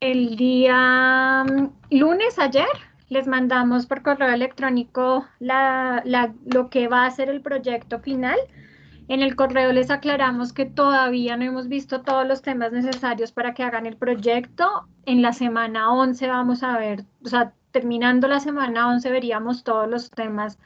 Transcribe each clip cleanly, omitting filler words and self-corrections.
el día lunes, ayer, les mandamos por correo electrónico lo que va a ser el proyecto final. En el correo les aclaramos que todavía no hemos visto todos los temas necesarios para que hagan el proyecto. En la semana 11 vamos a ver, o sea, terminando la semana 11 veríamos todos los temas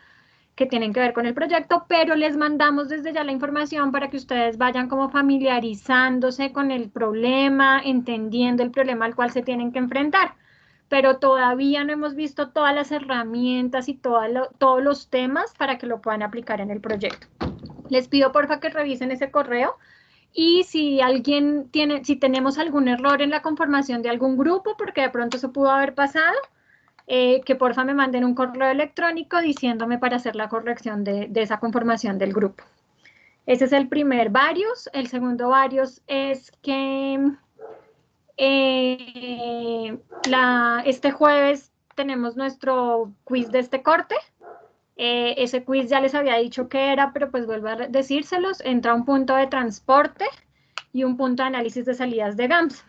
que tienen que ver con el proyecto, pero les mandamos desde ya la información para que ustedes vayan como familiarizándose con el problema, entendiendo el problema al cual se tienen que enfrentar. Pero todavía no hemos visto todas las herramientas y todos los temas para que lo puedan aplicar en el proyecto. Les pido porfa que revisen ese correo y si alguien tiene, si tenemos algún error en la conformación de algún grupo, porque de pronto se pudo haber pasado, que porfa me manden un correo electrónico diciéndome para hacer la corrección de esa conformación del grupo. Ese es el primer varios. El segundo varios es que este jueves tenemos nuestro quiz de este corte. Ese quiz ya les había dicho que era, pero pues vuelvo a decírselos. Entra un punto de transporte y un punto de análisis de salidas de GAMS.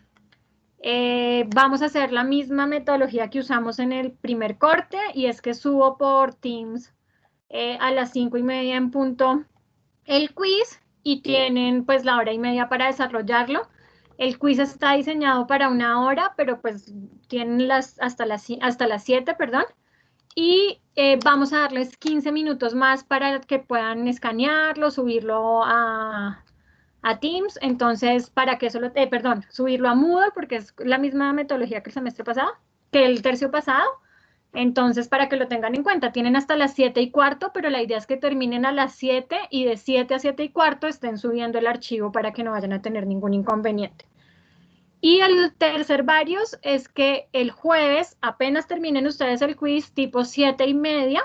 Vamos a hacer la misma metodología que usamos en el primer corte y es que subo por Teams a las 5:30 en punto el quiz y tienen pues la hora y media para desarrollarlo. El quiz está diseñado para 1 hora, pero pues tienen hasta las 7, perdón. Y vamos a darles 15 minutos más para que puedan escanearlo, subirlo a Teams, entonces para que solo, subirlo a Moodle, porque es la misma metodología que el semestre pasado, que el tercio pasado, entonces para que lo tengan en cuenta, tienen hasta las 7:15, pero la idea es que terminen a las 7 y de 7 a 7:15 estén subiendo el archivo para que no vayan a tener ningún inconveniente. Y el tercer varios es que el jueves, apenas terminen ustedes el quiz, tipo 7:30,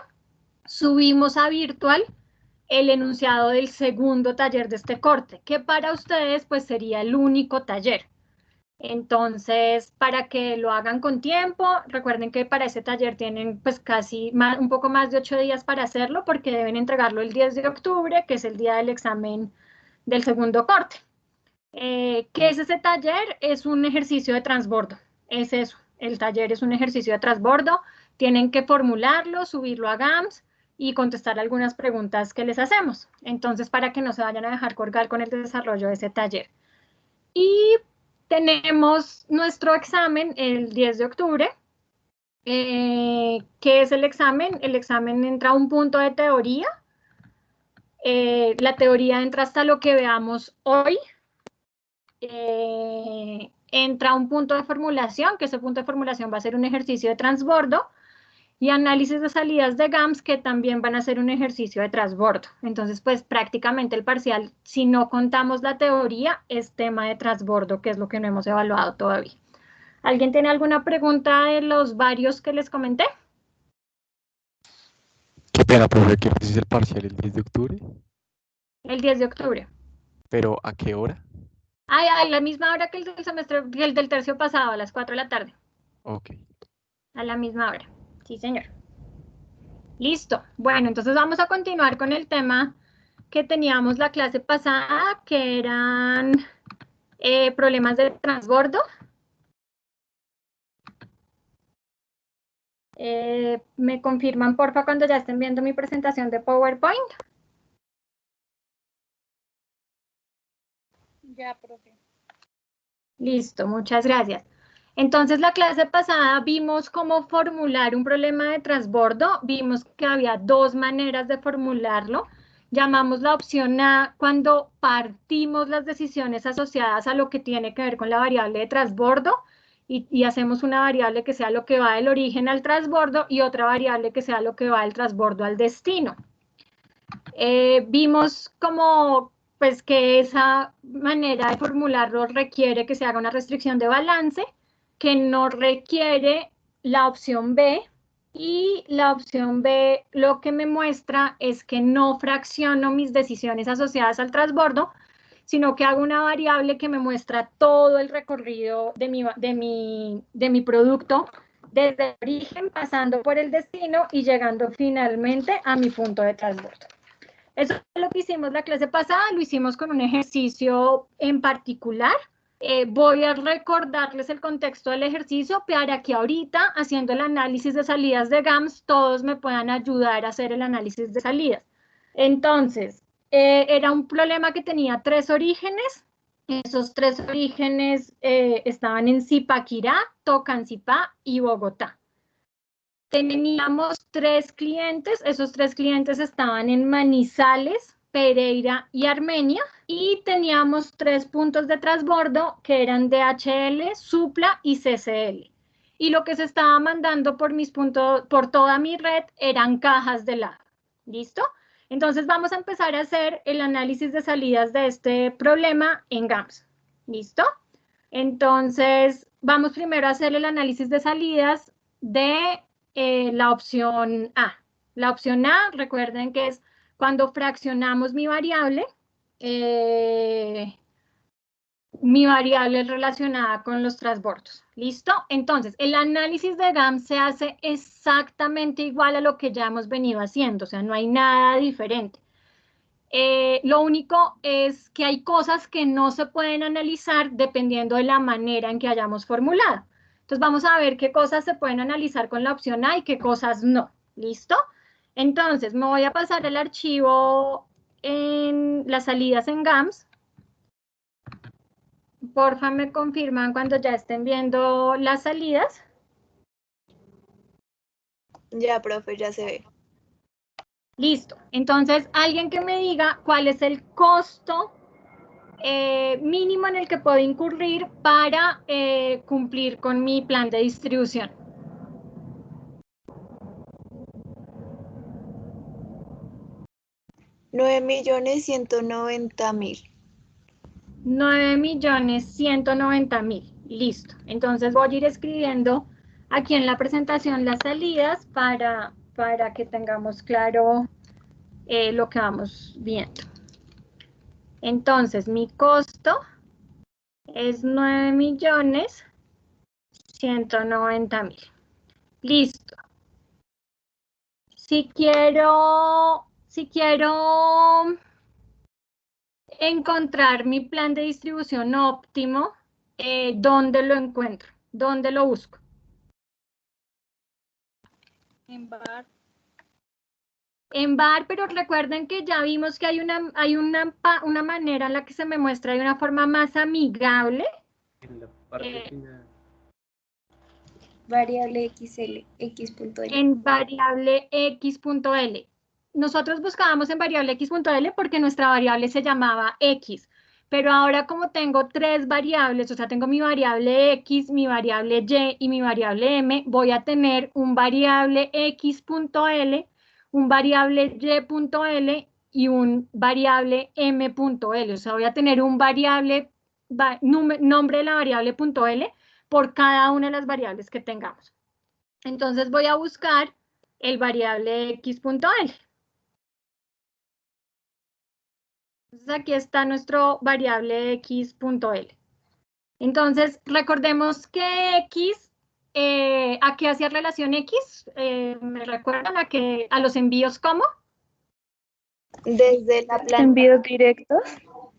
subimos a virtual el enunciado del segundo taller de este corte, que para ustedes pues sería el único taller. Entonces, para que lo hagan con tiempo, recuerden que para ese taller tienen pues casi un poco más de 8 días para hacerlo, porque deben entregarlo el 10 de octubre, que es el día del examen del segundo corte. ¿Qué es ese taller? Es un ejercicio de transbordo. Es eso, el taller es un ejercicio de transbordo. Tienen que formularlo, subirlo a GAMS y contestar algunas preguntas que les hacemos. Entonces, para que no se vayan a dejar colgar con el desarrollo de ese taller. Y tenemos nuestro examen el 10 de octubre. ¿Qué es el examen? El examen entra a un punto de teoría. La teoría entra hasta lo que veamos hoy. Entra un punto de formulación, que ese punto de formulación va a ser un ejercicio de transbordo, y análisis de salidas de GAMS, que también van a ser un ejercicio de transbordo. Entonces, pues prácticamente el parcial, si no contamos la teoría, es tema de transbordo, que es lo que no hemos evaluado todavía. ¿Alguien tiene alguna pregunta de los varios que les comenté? Qué pena, profe, que es el parcial el 10 de octubre. El 10 de octubre. ¿Pero a qué hora? A la misma hora que el del semestre, que el del tercio pasado, a las 4 de la tarde. Ok. A la misma hora. Sí, señor. Listo. Bueno, entonces vamos a continuar con el tema que teníamos la clase pasada, que eran problemas de transbordo. ¿Me confirman, porfa, cuando ya estén viendo mi presentación de PowerPoint? Ya, profe. Listo, muchas gracias. Entonces, la clase pasada vimos cómo formular un problema de transbordo. Vimos que había dos maneras de formularlo. Llamamos la opción A cuando partimos las decisiones asociadas a lo que tiene que ver con la variable de transbordo y hacemos una variable que sea lo que va del origen al transbordo y otra variable que sea lo que va del transbordo al destino. Vimos como pues que esa manera de formularlo requiere que se haga una restricción de balance, que no requiere la opción B, y la opción B lo que me muestra es que no fracciono mis decisiones asociadas al transbordo, sino que hago una variable que me muestra todo el recorrido de mi producto, desde el origen, pasando por el destino y llegando finalmente a mi punto de transbordo. Eso es lo que hicimos la clase pasada, lo hicimos con un ejercicio en particular. Voy a recordarles el contexto del ejercicio para que ahorita, haciendo el análisis de salidas de GAMS, todos me puedan ayudar a hacer el análisis de salidas. Entonces, era un problema que tenía 3 orígenes. Esos 3 orígenes estaban en Zipaquirá, Tocancipá y Bogotá. Teníamos 3 clientes, esos 3 clientes estaban en Manizales, Pereira y Armenia, y teníamos 3 puntos de transbordo que eran DHL, Supla y CCL. Y lo que se estaba mandando por mis puntos, por toda mi red, eran cajas de helado. ¿Listo? Entonces vamos a empezar a hacer el análisis de salidas de este problema en GAMS. ¿Listo? Entonces, vamos primero a hacer el análisis de salidas de la opción A. La opción A, recuerden que es cuando fraccionamos mi variable es relacionada con los transbordos. ¿Listo? Entonces, el análisis de GAMS se hace exactamente igual a lo que ya hemos venido haciendo, o sea, no hay nada diferente. Lo único es que hay cosas que no se pueden analizar dependiendo de la manera en que hayamos formulado. Entonces vamos a ver qué cosas se pueden analizar con la opción A y qué cosas no. ¿Listo? Entonces me voy a pasar el archivo en las salidas en GAMS. Porfa, me confirman cuando ya estén viendo las salidas. Ya, profe, ya se ve. Listo. Entonces, alguien que me diga cuál es el costo mínimo en el que puedo incurrir para cumplir con mi plan de distribución. $9.190.000. 9.190.000. Listo. Entonces voy a ir escribiendo aquí en la presentación las salidas para que tengamos claro lo que vamos viendo. Entonces, mi costo es 9.190.000. Listo. Si quiero encontrar mi plan de distribución óptimo, ¿dónde lo encuentro? ¿Dónde lo busco? En bar. En bar, pero recuerden que ya vimos que hay una manera en la que se me muestra de una forma más amigable. En la parte final. Variable XL, X.L. En variable x.l. Nosotros buscábamos en variable x.l porque nuestra variable se llamaba x, pero ahora como tengo 3 variables, o sea, tengo mi variable x, mi variable y y mi variable m, voy a tener un variable x.l, un variable y.l y un variable m.l, o sea, voy a tener un variable, nombre de la variable .l por cada una de las variables que tengamos. Entonces voy a buscar el variable x.l. Entonces aquí está nuestro variable x.l. Entonces recordemos que x, ¿a qué hacía relación x? ¿Me recuerdan a los envíos cómo? Desde la planta. Envíos directos.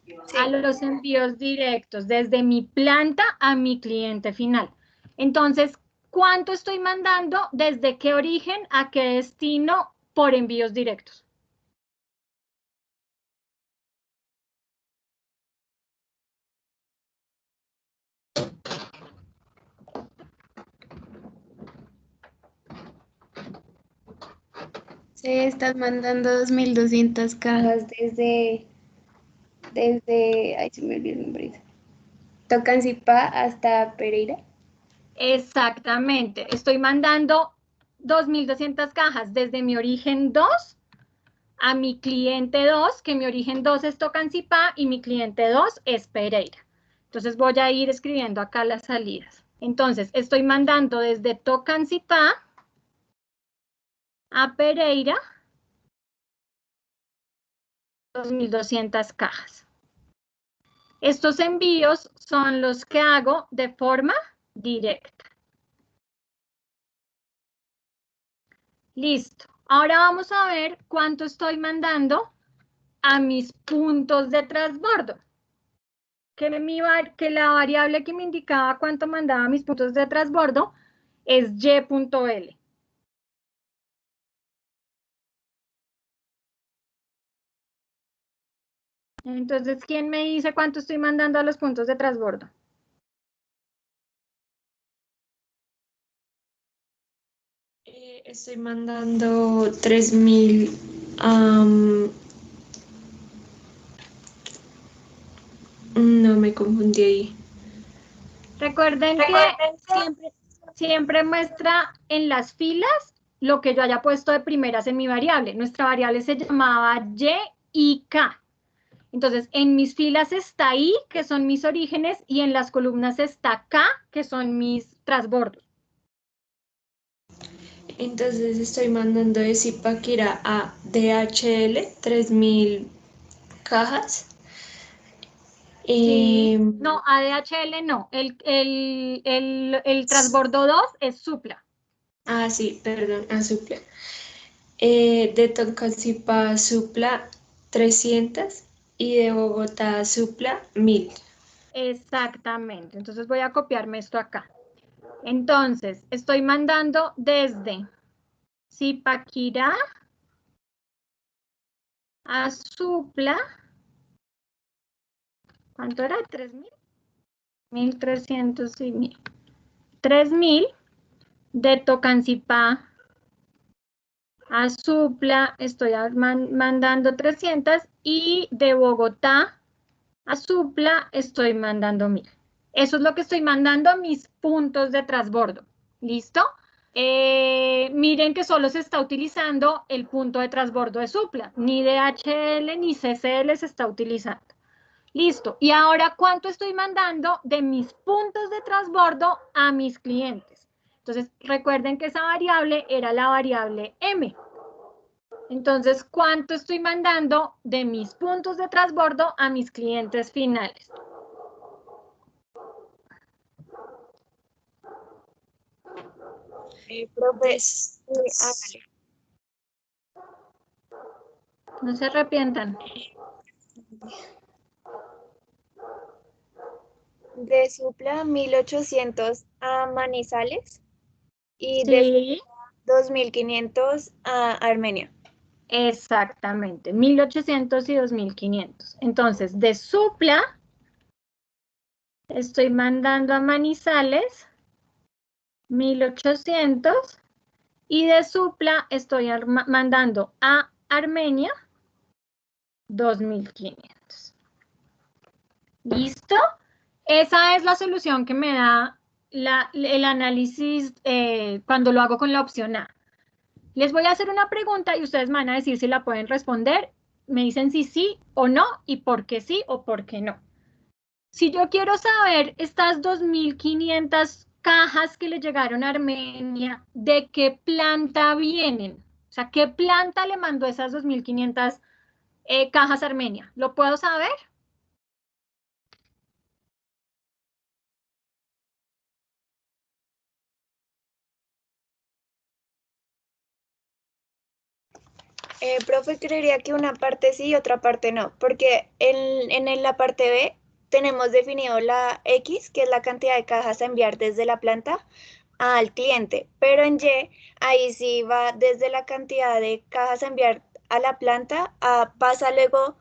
Sí. A los envíos directos, desde mi planta a mi cliente final. Entonces, ¿cuánto estoy mandando? ¿Desde qué origen a qué destino por envíos directos? Se están mandando 2.200 cajas desde, ay, se me olvidó el nombre. Tocancipá hasta Pereira. Exactamente, estoy mandando 2.200 cajas desde mi origen 2 a mi cliente 2, que mi origen 2 es Tocancipá y mi cliente 2 es Pereira. Entonces voy a ir escribiendo acá las salidas. Entonces estoy mandando desde Tocancipá a Pereira 2.200 cajas. Estos envíos son los que hago de forma directa. Listo. Ahora vamos a ver cuánto estoy mandando a mis puntos de transbordo. que la variable que me indicaba cuánto mandaba mis puntos de transbordo es y.l. Entonces, ¿quién me dice cuánto estoy mandando a los puntos de transbordo? Estoy mandando 3000. No, me confundí ahí. Recuerden que siempre muestra en las filas lo que yo haya puesto de primeras en mi variable. Nuestra variable se llamaba Y y K. Entonces, en mis filas está I, que son mis orígenes, y en las columnas está K, que son mis transbordos. Entonces estoy mandando de Zipaquirá a DHL 3000 cajas. Sí. No, ADHL no. El transbordo 2 es Supla. Ah, sí, perdón, a Supla. De Tocancipá a Supla 300 y de Bogotá a Supla 1000. Exactamente. Entonces voy a copiarme esto acá. Entonces, estoy mandando desde Zipaquirá a Supla. ¿Cuánto era? ¿3.000? 1.300 y 1.000. 3.000 de Tocancipá a Supla estoy mandando 300 y de Bogotá a Supla estoy mandando 1.000. Eso es lo que estoy mandando a mis puntos de transbordo. ¿Listo? Miren que solo se está utilizando el punto de transbordo de Supla. Ni DHL ni CCL se está utilizando. Listo. Y ahora, ¿cuánto estoy mandando de mis puntos de transbordo a mis clientes? Entonces, recuerden que esa variable era la variable M. Entonces, ¿cuánto estoy mandando de mis puntos de transbordo a mis clientes finales? Profe, hágale. No se arrepientan. De Supla 1800 a Manizales y de Sí, 2500 a Armenia. exactamente. 1.800 y 2.500. Entonces, de Supla estoy mandando a Manizales 1.800 y de Supla estoy mandando a Armenia 2.500. ¿Listo? Esa es la solución que me da el análisis cuando lo hago con la opción A. Les voy a hacer una pregunta y ustedes me van a decir si la pueden responder. Me dicen si sí o no y por qué sí o por qué no. Si yo quiero saber estas 2.500 cajas que le llegaron a Armenia, ¿de qué planta vienen? O sea, ¿qué planta le mandó esas 2.500 cajas a Armenia? ¿Lo puedo saber? Profe, creería que una parte sí y otra parte no, porque en la parte B tenemos definido la X, que es la cantidad de cajas a enviar desde la planta al cliente, pero en Y, ahí sí va desde la cantidad de cajas a enviar a la planta, pasa luego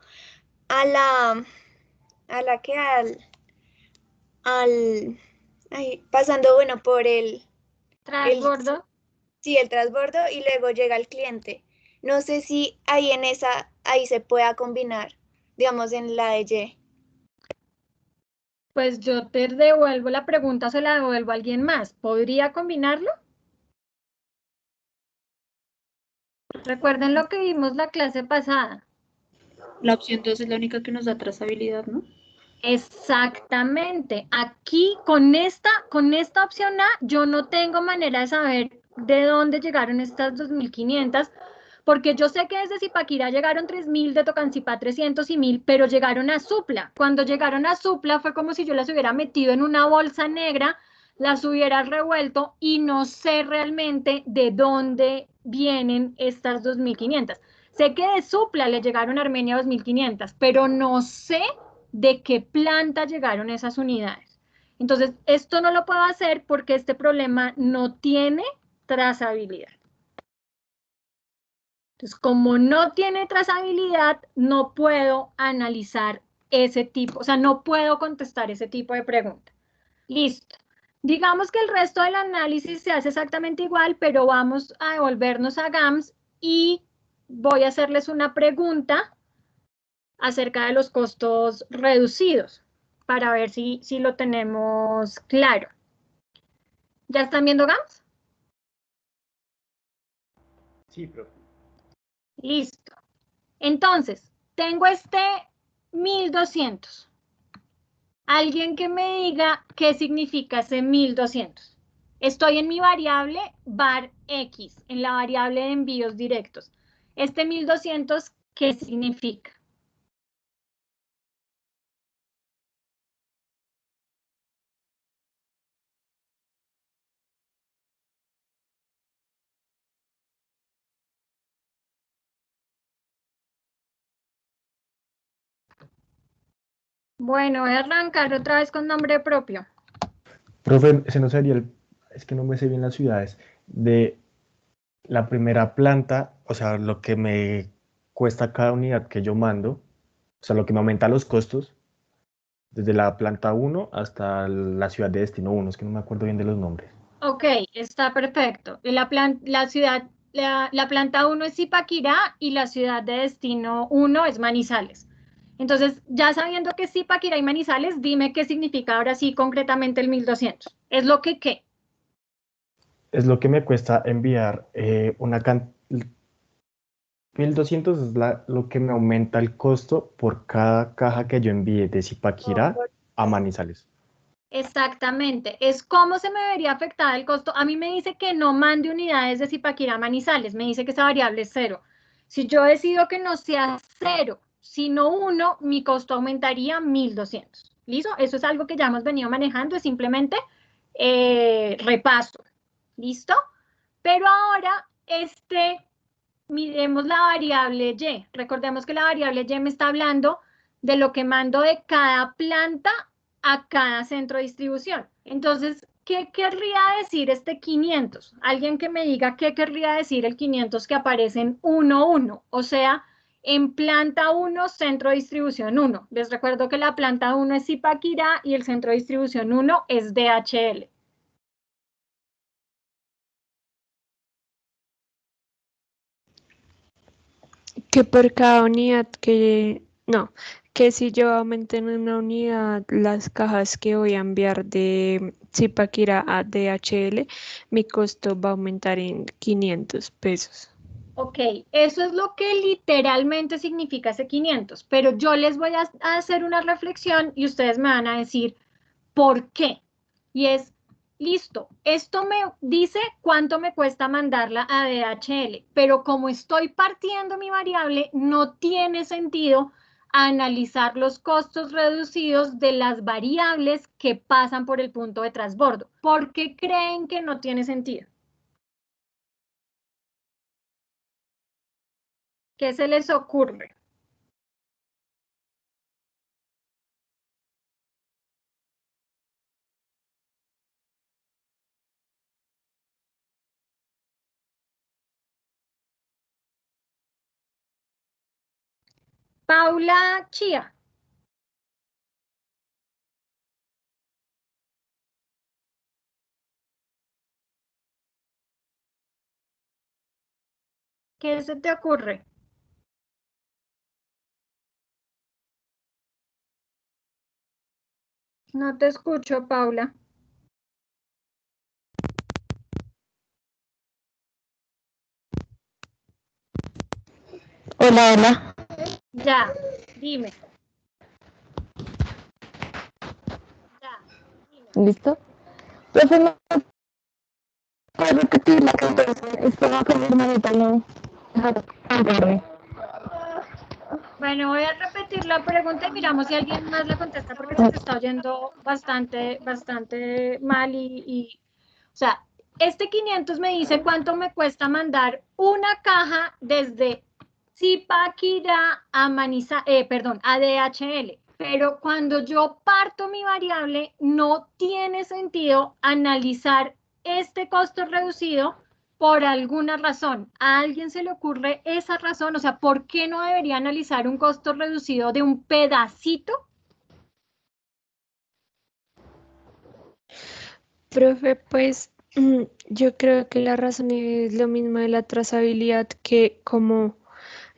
a la que pasando, bueno, por Transbordo. sí, el transbordo y luego llega al cliente. No sé si ahí se pueda combinar, digamos, en la de Y. Pues yo te devuelvo la pregunta, se la devuelvo a alguien más. ¿Podría combinarlo? Recuerden lo que vimos la clase pasada. La opción 2 es la única que nos da trazabilidad, ¿no? Exactamente. Aquí con esta opción A, yo no tengo manera de saber de dónde llegaron estas 2.500, porque yo sé que desde Zipaquirá llegaron 3.000, de Tocancipá 300 y 1.000, pero llegaron a Supla. Cuando llegaron a Supla fue como si yo las hubiera metido en una bolsa negra, las hubiera revuelto y no sé realmente de dónde vienen estas 2.500. Sé que de Supla le llegaron a Armenia 2.500, pero no sé de qué planta llegaron esas unidades. Entonces, esto no lo puedo hacer porque este problema no tiene trazabilidad. Entonces, como no tiene trazabilidad, no puedo analizar ese tipo, o sea, no puedo contestar ese tipo de pregunta. Listo. Digamos que el resto del análisis se hace exactamente igual, pero vamos a devolvernos a GAMS y voy a hacerles una pregunta acerca de los costos reducidos para ver si lo tenemos claro. ¿Ya están viendo GAMS? Sí, profe. Listo. Entonces, tengo este 1200. Alguien que me diga qué significa ese 1200. Estoy en mi variable var x, en la variable de envíos directos. Este 1200, ¿qué significa? Bueno, voy a arrancar otra vez con nombre propio. Profe, ese no sería es que no me sé bien las ciudades, de la primera planta, o sea, lo que me cuesta cada unidad que yo mando, o sea, lo que me aumenta los costos, desde la planta 1 hasta la ciudad de destino 1, es que no me acuerdo bien de los nombres. Ok, está perfecto. La planta 1 es Zipaquirá y la ciudad de destino 1 es Manizales. Entonces, ya sabiendo que es Zipaquirá y Manizales, dime qué significa ahora sí concretamente el 1200. ¿Es lo que qué? Es lo que me cuesta enviar una cantidad. 1200 es lo que me aumenta el costo por cada caja que yo envíe de Zipaquirá a Manizales. Exactamente. Es cómo se me debería afectar el costo. A mí me dice que no mande unidades de Zipaquirá a Manizales. Me dice que esa variable es 0. Si yo decido que no sea 0, sino 1, mi costo aumentaría 1200. ¿Listo? Eso es algo que ya hemos venido manejando. Es simplemente repaso. ¿Listo? Pero ahora, miremos la variable y. Recordemos que la variable y me está hablando de lo que mando de cada planta a cada centro de distribución. Entonces, ¿qué querría decir este 500? Alguien que me diga qué querría decir el 500 que aparece en 1, 1. O sea, en planta 1, centro de distribución 1. Les recuerdo que la planta 1 es Zipaquirá y el centro de distribución 1 es DHL. Que por cada unidad que si yo aumento en una unidad las cajas que voy a enviar de Zipaquirá a DHL, mi costo va a aumentar en 500 pesos. Ok, eso es lo que literalmente significa ese 500, pero yo les voy a hacer una reflexión y ustedes me van a decir por qué. Y es, listo, esto me dice cuánto me cuesta mandarla a DHL, pero como estoy partiendo mi variable, no tiene sentido analizar los costos reducidos de las variables que pasan por el punto de transbordo. ¿Por qué creen que no tiene sentido? ¿Qué se les ocurre? Paula Chía. ¿Qué se te ocurre? No te escucho, Paula. Hola, hola. Ya, dime. ¿Listo? Profe, ¿me puede repetir la pregunta? Estaba con mi hermanita, no. Dejar. Bueno, voy a repetir la pregunta y miramos si alguien más la contesta porque se te está oyendo bastante mal o sea, este 500 me dice cuánto me cuesta mandar una caja desde Zipaquirá a a DHL, Pero cuando yo parto mi variable, no tiene sentido analizar este costo reducido por alguna razón. ¿A alguien se le ocurre esa razón? O sea, ¿por qué no debería analizar un costo reducido de un pedacito? Profe, pues yo creo que la razón es lo mismo de la trazabilidad, que como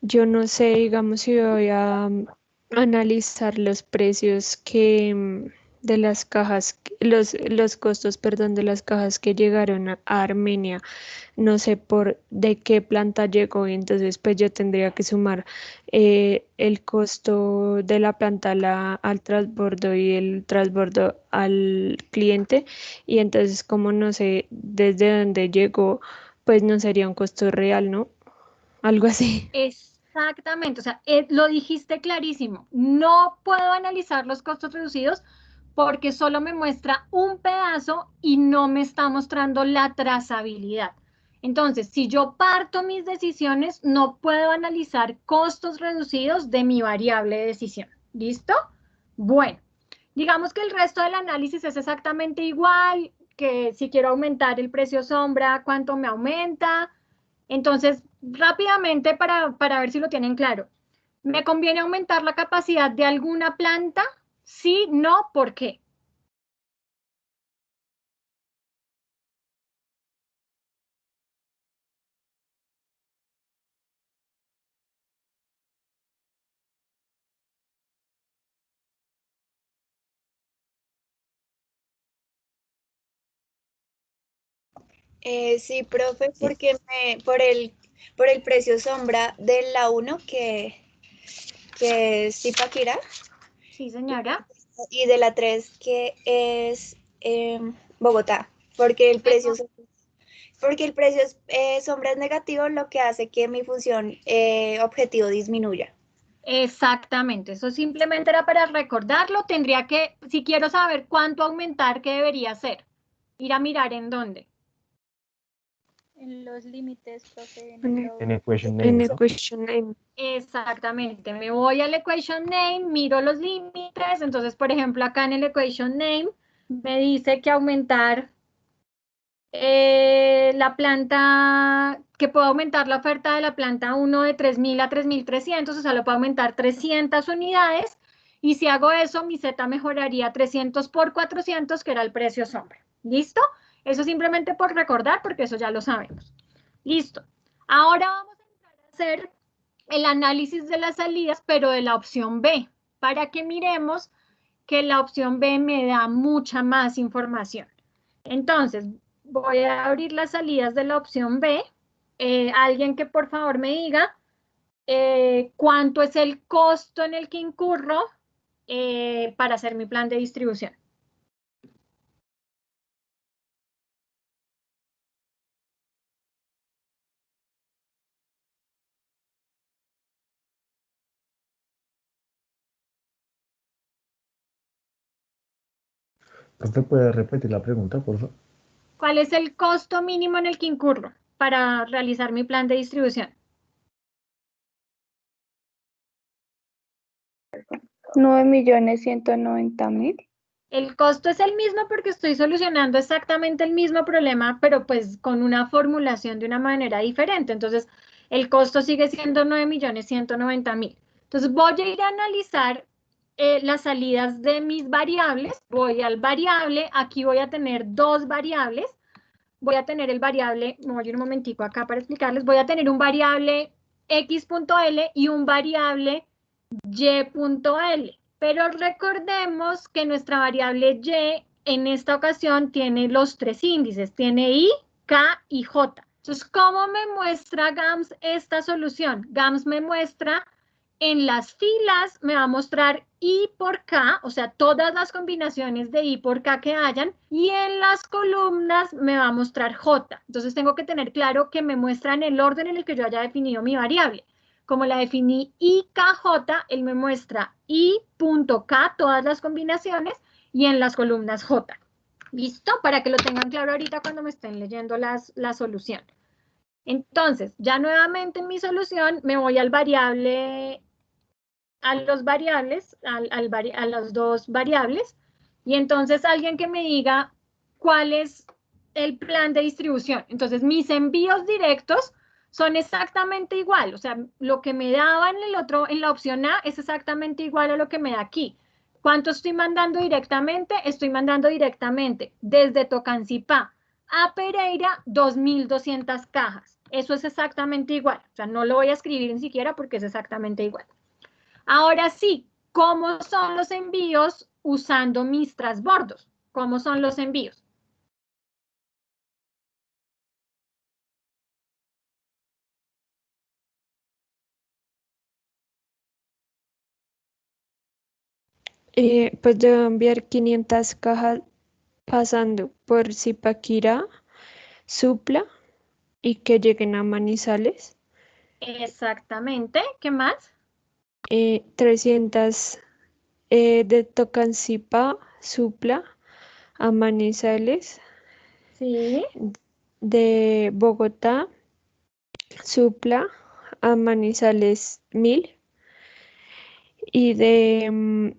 yo no sé, digamos, si voy a analizar los precios de las cajas, los costos, perdón, de las cajas que llegaron a Armenia, no sé por de qué planta llegó, y entonces pues yo tendría que sumar el costo de la planta al transbordo y el transbordo al cliente, y entonces como no sé desde dónde llegó, pues no sería un costo real, ¿no? Algo así. Exactamente, o sea, lo dijiste clarísimo. No puedo analizar los costos reducidos porque solo me muestra un pedazo y no me está mostrando la trazabilidad. Entonces, si yo parto mis decisiones, no puedo analizar costos reducidos de mi variable de decisión. ¿Listo? Bueno, digamos que el resto del análisis es exactamente igual, que si quiero aumentar el precio sombra, ¿cuánto me aumenta? Entonces, rápidamente para ver si lo tienen claro. ¿Me conviene aumentar la capacidad de alguna planta? Sí, no, ¿por qué? Sí, profe, porque por el precio sombra de la 1 que es Zipaquirá, Sí, señora. y de la 3 que es Bogotá, porque el precio, sombra es negativo, lo que hace que mi función objetivo disminuya. Exactamente, eso simplemente era para recordarlo. Tendría que, si quiero saber cuánto aumentar, ¿qué debería hacer? Ir a mirar en dónde. En los límites, profe, en En el el- En log. equation En name, el ¿no? question name. Exactamente, me voy al equation name, miro los límites. Entonces, por ejemplo, acá en el equation name me dice que aumentar la planta, que puedo aumentar la oferta de la planta 1 de 3.000 a 3.300, o sea, lo puedo aumentar 300 unidades, y si hago eso, mi Z mejoraría 300 por 400, que era el precio sombra. ¿Listo? Eso simplemente por recordar, porque eso ya lo sabemos. Listo. Ahora vamos a entrar a hacer el análisis de las salidas, pero de la opción B, para que miremos que la opción B me da mucha más información. Entonces, voy a abrir las salidas de la opción B. Alguien que por favor me diga cuánto es el costo en el que incurro para hacer mi plan de distribución. ¿Usted puede repetir la pregunta, por favor? ¿Cuál es el costo mínimo en el que incurro para realizar mi plan de distribución? 9.190.000. El costo es el mismo porque estoy solucionando exactamente el mismo problema, pero pues con una formulación de una manera diferente. Entonces, el costo sigue siendo 9.190.000. Entonces, voy a ir a analizar las salidas de mis variables. Voy al variable, aquí voy a tener dos variables. Voy a tener el variable, me voy a ir un momentico acá para explicarles, voy a tener un variable x.l y un variable y.l. Pero recordemos que nuestra variable y en esta ocasión tiene los tres índices, tiene i, k y j. Entonces, ¿cómo me muestra GAMS esta solución? GAMS me muestra en las filas, me va a mostrar i por k, o sea, todas las combinaciones de i por k que hayan, y en las columnas me va a mostrar j. Entonces, tengo que tener claro que me muestra en el orden en el que yo haya definido mi variable. Como la definí IKJ, él me muestra I.K, todas las combinaciones, y en las columnas J. ¿Listo? Para que lo tengan claro ahorita cuando me estén leyendo la solución. Entonces, ya nuevamente en mi solución me voy al variable a los variables, a las dos variables, y entonces alguien que me diga cuál es el plan de distribución. Entonces, mis envíos directos son exactamente igual, o sea, lo que me daba en la opción A es exactamente igual a lo que me da aquí. ¿Cuánto estoy mandando directamente? Estoy mandando directamente desde Tocancipá a Pereira 2.200 cajas. Eso es exactamente igual, o sea, no lo voy a escribir ni siquiera porque es exactamente igual. Ahora sí, ¿cómo son los envíos usando mis transbordos? ¿Cómo son los envíos? Pues debo enviar 500 cajas pasando por Zipaquirá, Supla y que lleguen a Manizales. Exactamente. ¿Qué más? 300 de Tocancipá, Supla a Manizales. Sí. De Bogotá, Supla a Manizales 1000. Y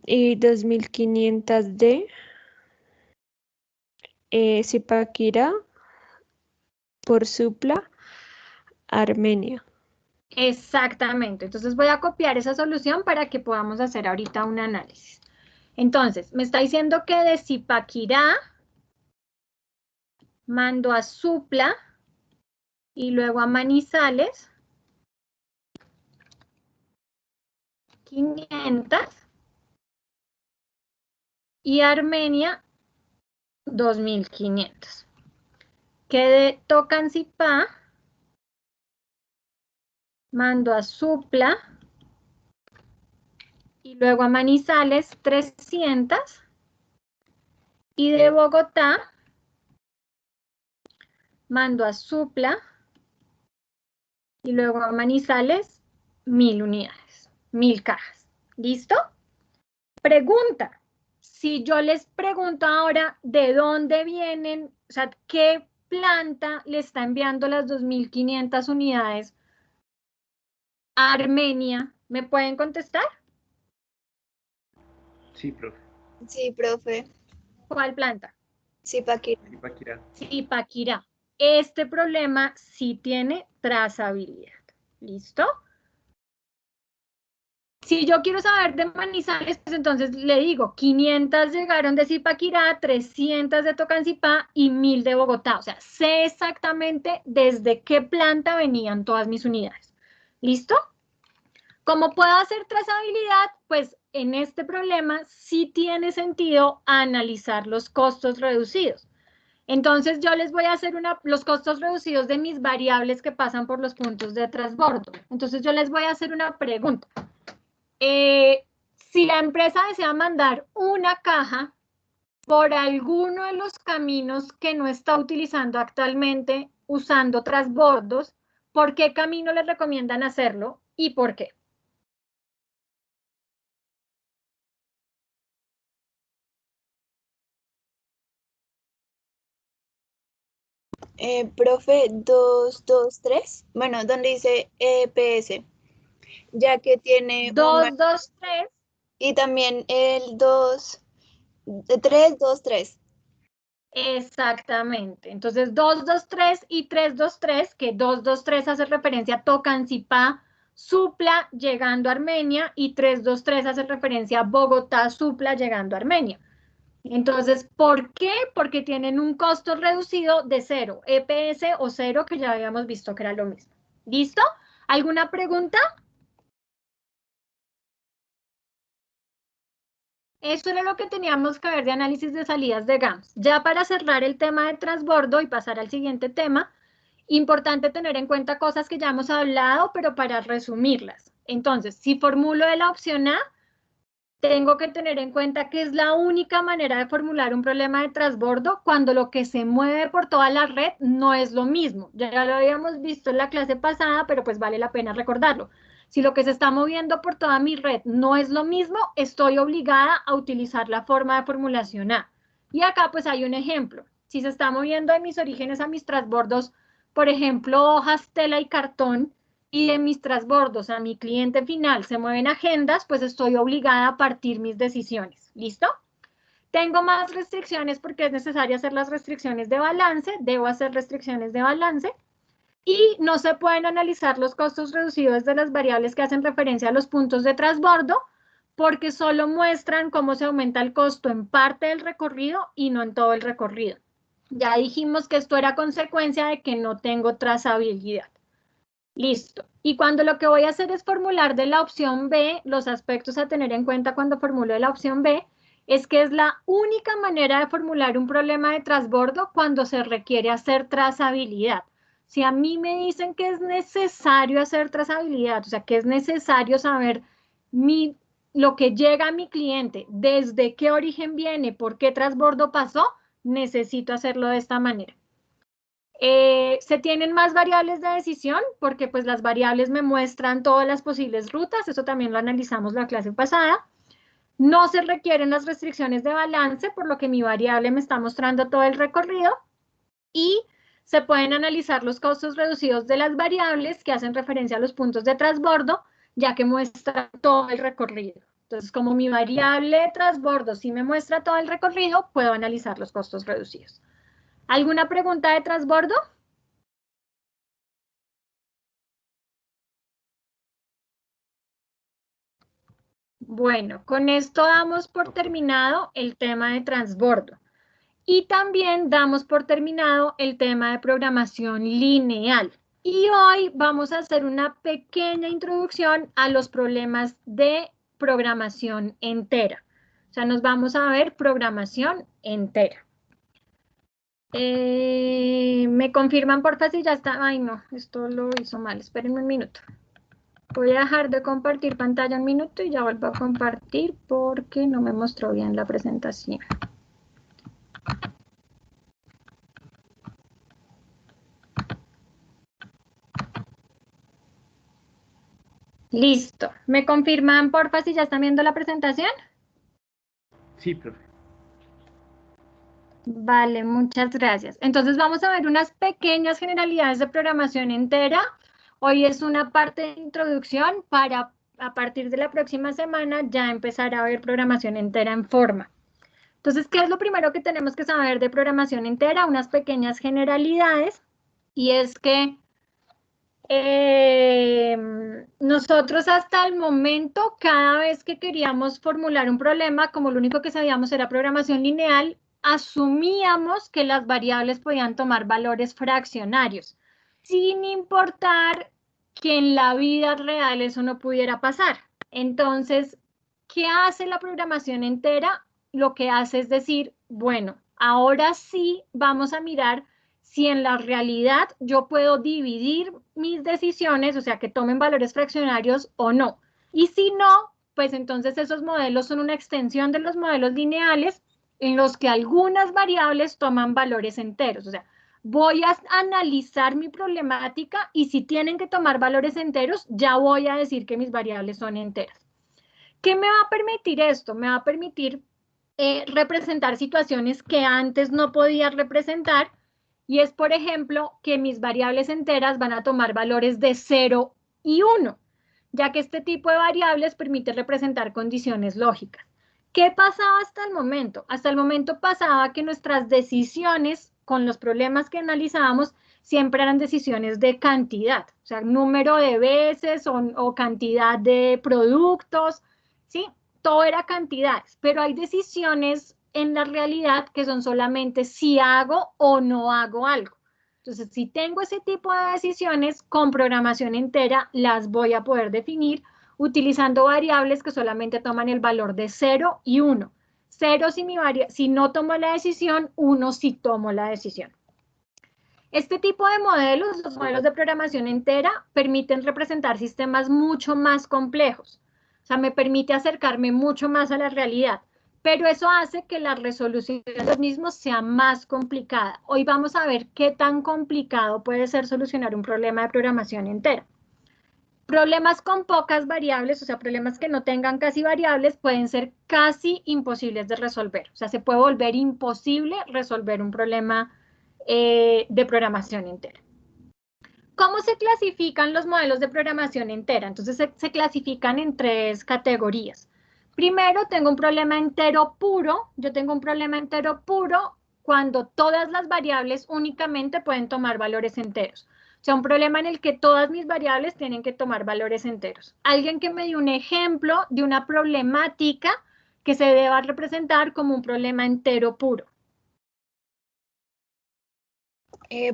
y 2500 de Zipaquirá por Supla, Armenia. Exactamente. Entonces voy a copiar esa solución para que podamos hacer ahorita un análisis. Entonces, me está diciendo que de Zipaquirá mando a Supla y luego a Manizales 500 y a Armenia 2500. Que de Tocancipá mando a Supla y luego a Manizales 300 y de Bogotá mando a Supla y luego a Manizales 1000 unidades, 1000 cajas. ¿Listo? Pregunta. Si yo les pregunto ahora de dónde vienen, o sea, qué planta le está enviando las 2500 unidades a Armenia, ¿me pueden contestar? Sí, profe. Sí, profe. ¿Cuál planta? Zipaquirá. Zipaquirá. Zipaquirá. Este problema sí tiene trazabilidad. ¿Listo? Si yo quiero saber de Manizales, pues entonces le digo, 500 llegaron de Zipaquirá, 300 de Tocancipá y 1000 de Bogotá. O sea, sé exactamente desde qué planta venían todas mis unidades. ¿Listo? ¿Cómo puedo hacer trazabilidad? Pues en este problema sí tiene sentido analizar los costos reducidos. Entonces yo les voy a hacer los costos reducidos de mis variables que pasan por los puntos de transbordo. Entonces yo les voy a hacer una pregunta. Si la empresa desea mandar una caja por alguno de los caminos que no está utilizando actualmente usando transbordos, ¿por qué camino les recomiendan hacerlo y por qué? Profe 223, bueno, donde dice EPS, ya que tiene 223. Y también el 323. Exactamente. Entonces, 223 y 323, que 223 hace referencia a Tocancipá, Supla, llegando a Armenia, y 323 hace referencia a Bogotá, Supla, llegando a Armenia. Entonces, ¿por qué? Porque tienen un costo reducido de 0, EPS o 0, que ya habíamos visto que era lo mismo. ¿Listo? ¿Alguna pregunta? Eso era lo que teníamos que ver de análisis de salidas de GAMS. Ya para cerrar el tema de transbordo y pasar al siguiente tema, importante tener en cuenta cosas que ya hemos hablado, pero para resumirlas. Entonces, si formulo de la opción A, tengo que tener en cuenta que es la única manera de formular un problema de transbordo cuando lo que se mueve por toda la red no es lo mismo. Ya lo habíamos visto en la clase pasada, pero pues vale la pena recordarlo. Si lo que se está moviendo por toda mi red no es lo mismo, estoy obligada a utilizar la forma de formulación A. Y acá pues hay un ejemplo. Si se está moviendo de mis orígenes a mis transbordos, por ejemplo, hojas, tela y cartón, de mis transbordos a mi cliente final se mueven agendas, pues estoy obligada a partir mis decisiones. ¿Listo? Tengo más restricciones porque es necesario hacer las restricciones de balance, debo hacer restricciones de balance, y no se pueden analizar los costos reducidos de las variables que hacen referencia a los puntos de transbordo, porque solo muestran cómo se aumenta el costo en parte del recorrido y no en todo el recorrido. Ya dijimos que esto era consecuencia de que no tengo trazabilidad. Listo. Y cuando lo que voy a hacer es formular de la opción B, los aspectos a tener en cuenta cuando formulo de la opción B, es que es la única manera de formular un problema de transbordo cuando se requiere hacer trazabilidad. Si a mí me dicen que es necesario hacer trazabilidad, o sea, que es necesario saber lo que llega a mi cliente, desde qué origen viene, por qué transbordo pasó, necesito hacerlo de esta manera. Se tienen más variables de decisión porque pues las variables me muestran todas las posibles rutas, eso también lo analizamos la clase pasada. No se requieren las restricciones de balance, por lo que mi variable me está mostrando todo el recorrido, y se pueden analizar los costos reducidos de las variables que hacen referencia a los puntos de transbordo, ya que muestran todo el recorrido. Entonces, como mi variable de transbordo sí me muestra todo el recorrido, puedo analizar los costos reducidos. ¿Alguna pregunta de transbordo? Bueno, con esto damos por terminado el tema de transbordo. Y también damos por terminado el tema de programación lineal. Y hoy vamos a hacer una pequeña introducción a los problemas de programación entera. O sea, nos vamos a ver programación entera. ¿Me confirman, porfa, si ya está? Ay, no, esto lo hizo mal. Espérenme un minuto. Voy a dejar de compartir pantalla un minuto y ya vuelvo a compartir porque no me mostró bien la presentación. Listo. ¿Me confirman, porfa, si ya están viendo la presentación? Sí, profe. Vale, muchas gracias. Entonces vamos a ver unas pequeñas generalidades de programación entera. Hoy es una parte de introducción para a partir de la próxima semana ya empezar a ver programación entera en forma. Entonces, ¿qué es lo primero que tenemos que saber de programación entera? Unas pequeñas generalidades, y es que nosotros hasta el momento, cada vez que queríamos formular un problema, como lo único que sabíamos era programación lineal, asumíamos que las variables podían tomar valores fraccionarios, sin importar que en la vida real eso no pudiera pasar. Entonces, ¿qué hace la programación entera? Lo que hace es decir, bueno, ahora sí vamos a mirar si en la realidad yo puedo dividir mis decisiones, o sea, que tomen valores fraccionarios o no. Y si no, pues entonces esos modelos son una extensión de los modelos lineales en los que algunas variables toman valores enteros. O sea, voy a analizar mi problemática y si tienen que tomar valores enteros, ya voy a decir que mis variables son enteras. ¿Qué me va a permitir esto? Me va a permitir representar situaciones que antes no podía representar, y es, por ejemplo, que mis variables enteras van a tomar valores de 0 y 1, ya que este tipo de variables permite representar condiciones lógicas. ¿Qué pasaba hasta el momento? Hasta el momento pasaba que nuestras decisiones con los problemas que analizábamos siempre eran decisiones de cantidad, o sea, número de veces o cantidad de productos, ¿sí? Todo era cantidades, pero hay decisiones en la realidad que son solamente si hago o no hago algo. Entonces, si tengo ese tipo de decisiones, con programación entera las voy a poder definir utilizando variables que solamente toman el valor de 0 y 1. 0 si no tomo la decisión, 1 si tomo la decisión. Este tipo de modelos, los modelos de programación entera, permiten representar sistemas mucho más complejos. O sea, me permite acercarme mucho más a la realidad, pero eso hace que la resolución de los mismos sea más complicada. Hoy vamos a ver qué tan complicado puede ser solucionar un problema de programación entera. Problemas con pocas variables, o sea, problemas que no tengan casi variables, pueden ser casi imposibles de resolver. O sea, se puede volver imposible resolver un problema de programación entera. ¿Cómo se clasifican los modelos de programación entera? Entonces se clasifican en 3 categorías. Primero, tengo un problema entero puro. Yo tengo un problema entero puro cuando todas las variables únicamente pueden tomar valores enteros. O sea, un problema en el que todas mis variables tienen que tomar valores enteros. Alguien que me dio un ejemplo de una problemática que se deba representar como un problema entero puro.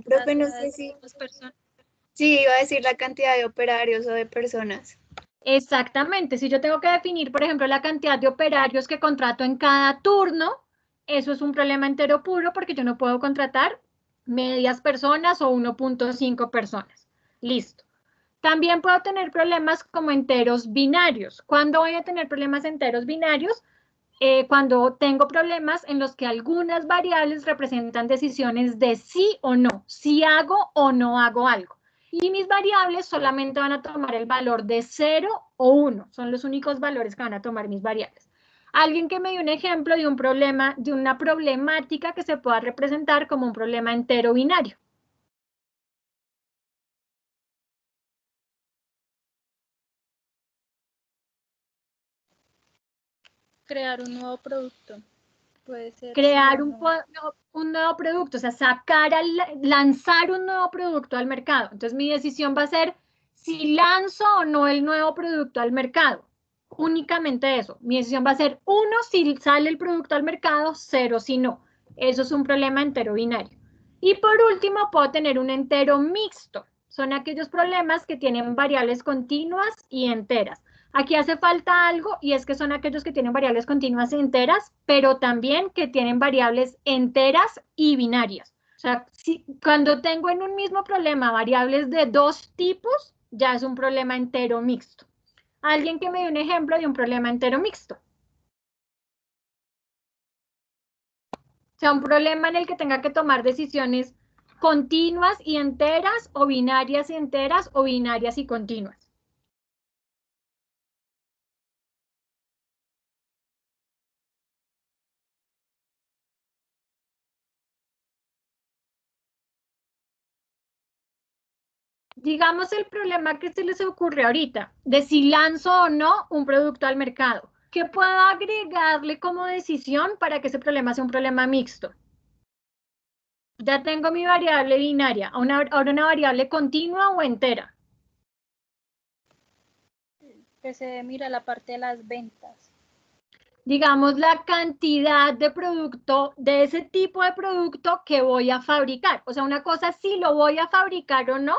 Profe, no sé si... Sí, iba a decir la cantidad de operarios o de personas. Exactamente, si yo tengo que definir, por ejemplo, la cantidad de operarios que contrato en cada turno, eso es un problema entero puro porque yo no puedo contratar medias personas o 1.5 personas. Listo. También puedo tener problemas como enteros binarios. ¿Cuándo voy a tener problemas enteros binarios? Cuando tengo problemas en los que algunas variables representan decisiones de sí o no, si hago o no hago algo. Y mis variables solamente van a tomar el valor de 0 o 1. Son los únicos valores que van a tomar mis variables. Alguien que me dio un ejemplo de un problema, de una problemática que se pueda representar como un problema entero binario. Crear un nuevo producto. Puede ser. Crear un nuevo producto, o sea, lanzar un nuevo producto al mercado. Entonces mi decisión va a ser si lanzo o no el nuevo producto al mercado. Únicamente eso. Mi decisión va a ser 1 si sale el producto al mercado, 0 si no. Eso es un problema entero binario. Y por último, puedo tener un entero mixto. Son aquellos problemas que tienen variables continuas y enteras. Aquí hace falta algo y es que son aquellos que tienen variables continuas e enteras, pero también que tienen variables enteras y binarias. O sea, cuando tengo en un mismo problema variables de 2 tipos, ya es un problema entero mixto. Alguien que me dé un ejemplo de un problema entero mixto. O sea, un problema en el que tenga que tomar decisiones continuas y enteras, o binarias y enteras, o binarias y continuas. Digamos el problema que se les ocurre ahorita, de si lanzo o no un producto al mercado. ¿Qué puedo agregarle como decisión para que ese problema sea un problema mixto? Ya tengo mi variable binaria, ahora una variable continua o entera. Que se mira la parte de las ventas. Digamos la cantidad de producto, de ese tipo de producto que voy a fabricar. O sea, una cosa es si lo voy a fabricar o no,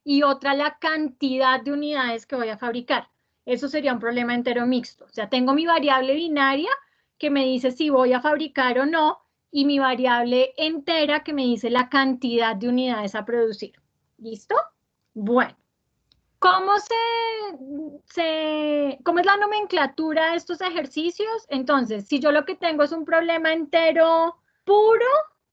y otra la cantidad de unidades que voy a fabricar. Eso sería un problema entero mixto. O sea, tengo mi variable binaria que me dice si voy a fabricar o no, y mi variable entera que me dice la cantidad de unidades a producir. ¿Listo? Bueno. ¿Cómo cómo es la nomenclatura de estos ejercicios? Entonces, si yo lo que tengo es un problema entero puro,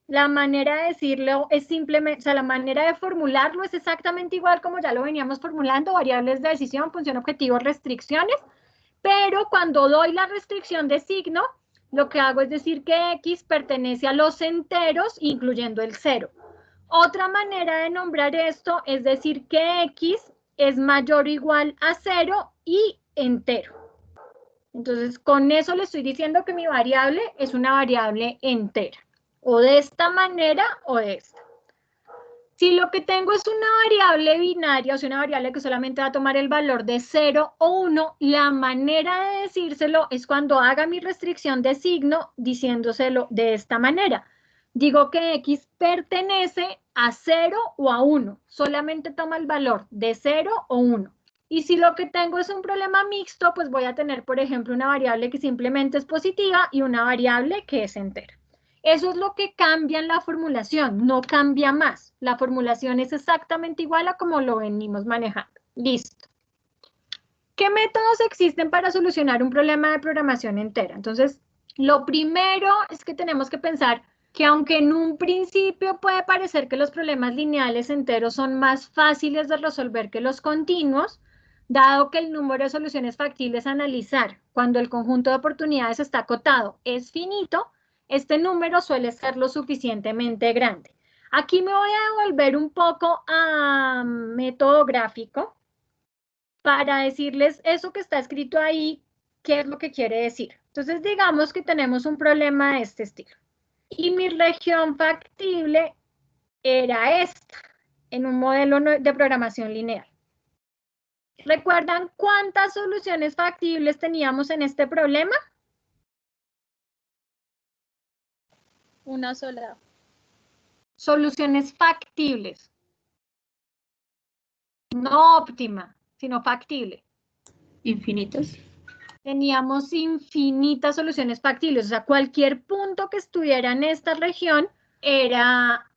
la manera de decirlo es simplemente, o sea, la manera de formularlo es exactamente igual como ya lo veníamos formulando, variables de decisión, función objetivo, restricciones, pero cuando doy la restricción de signo, lo que hago es decir que X pertenece a los enteros, incluyendo el 0. Otra manera de nombrar esto es decir que X es mayor o igual a 0 y entero. Entonces, con eso le estoy diciendo que mi variable es una variable entera. O de esta manera o de esta. Si lo que tengo es una variable binaria, o sea, una variable que solamente va a tomar el valor de 0 o 1, la manera de decírselo es cuando haga mi restricción de signo diciéndoselo de esta manera. Digo que X pertenece a 0 o a 1, solamente toma el valor de 0 o 1. Y si lo que tengo es un problema mixto, pues voy a tener, por ejemplo, una variable que simplemente es positiva y una variable que es entera. Eso es lo que cambia en la formulación, no cambia más. La formulación es exactamente igual a como lo venimos manejando. Listo. ¿Qué métodos existen para solucionar un problema de programación entera? Entonces, lo primero es que tenemos que pensar que aunque en un principio puede parecer que los problemas lineales enteros son más fáciles de resolver que los continuos, dado que el número de soluciones factibles a analizar cuando el conjunto de oportunidades está acotado es finito, este número suele ser lo suficientemente grande. Aquí me voy a devolver un poco a método gráfico para decirles eso que está escrito ahí, qué es lo que quiere decir. Entonces, digamos que tenemos un problema de este estilo. Y mi región factible era esta, en un modelo de programación lineal. ¿Recuerdan cuántas soluciones factibles teníamos en este problema? Una sola. Soluciones factibles. No óptima, sino factible. Infinitas. Teníamos infinitas soluciones factibles, o sea, cualquier punto que estuviera en esta región era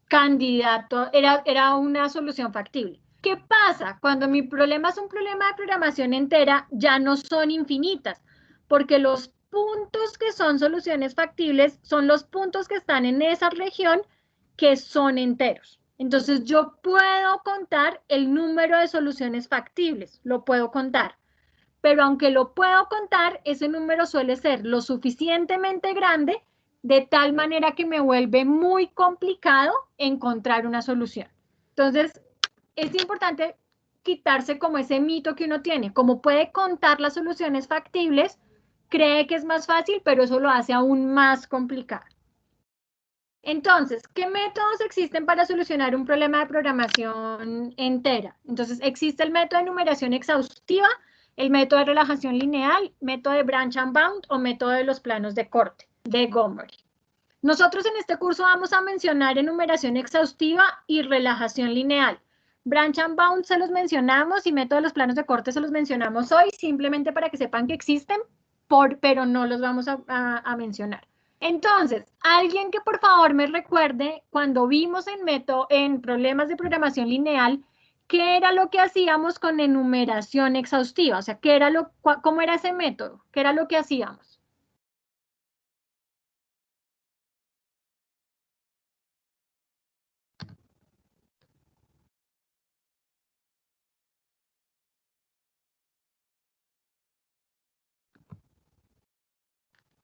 candidato, era una solución factible. ¿Qué pasa? Cuando mi problema es un problema de programación entera, ya no son infinitas, porque los puntos que son soluciones factibles son los puntos que están en esa región que son enteros. Entonces yo puedo contar el número de soluciones factibles, lo puedo contar. Pero aunque lo puedo contar, ese número suele ser lo suficientemente grande de tal manera que me vuelve muy complicado encontrar una solución. Entonces, es importante quitarse como ese mito que uno tiene. Como puede contar las soluciones factibles, cree que es más fácil, pero eso lo hace aún más complicado. Entonces, ¿qué métodos existen para solucionar un problema de programación entera? Entonces, existe el método de numeración exhaustiva, el método de relajación lineal, método de branch and bound o método de los planos de corte de Gomery. Nosotros en este curso vamos a mencionar enumeración exhaustiva y relajación lineal. Branch and bound se los mencionamos y método de los planos de corte se los mencionamos hoy, simplemente para que sepan que existen, pero no los vamos a mencionar. Entonces, alguien que por favor me recuerde, cuando vimos en problemas de programación lineal, ¿qué era lo que hacíamos con enumeración exhaustiva? O sea, ¿cómo era ese método? ¿Qué era lo que hacíamos?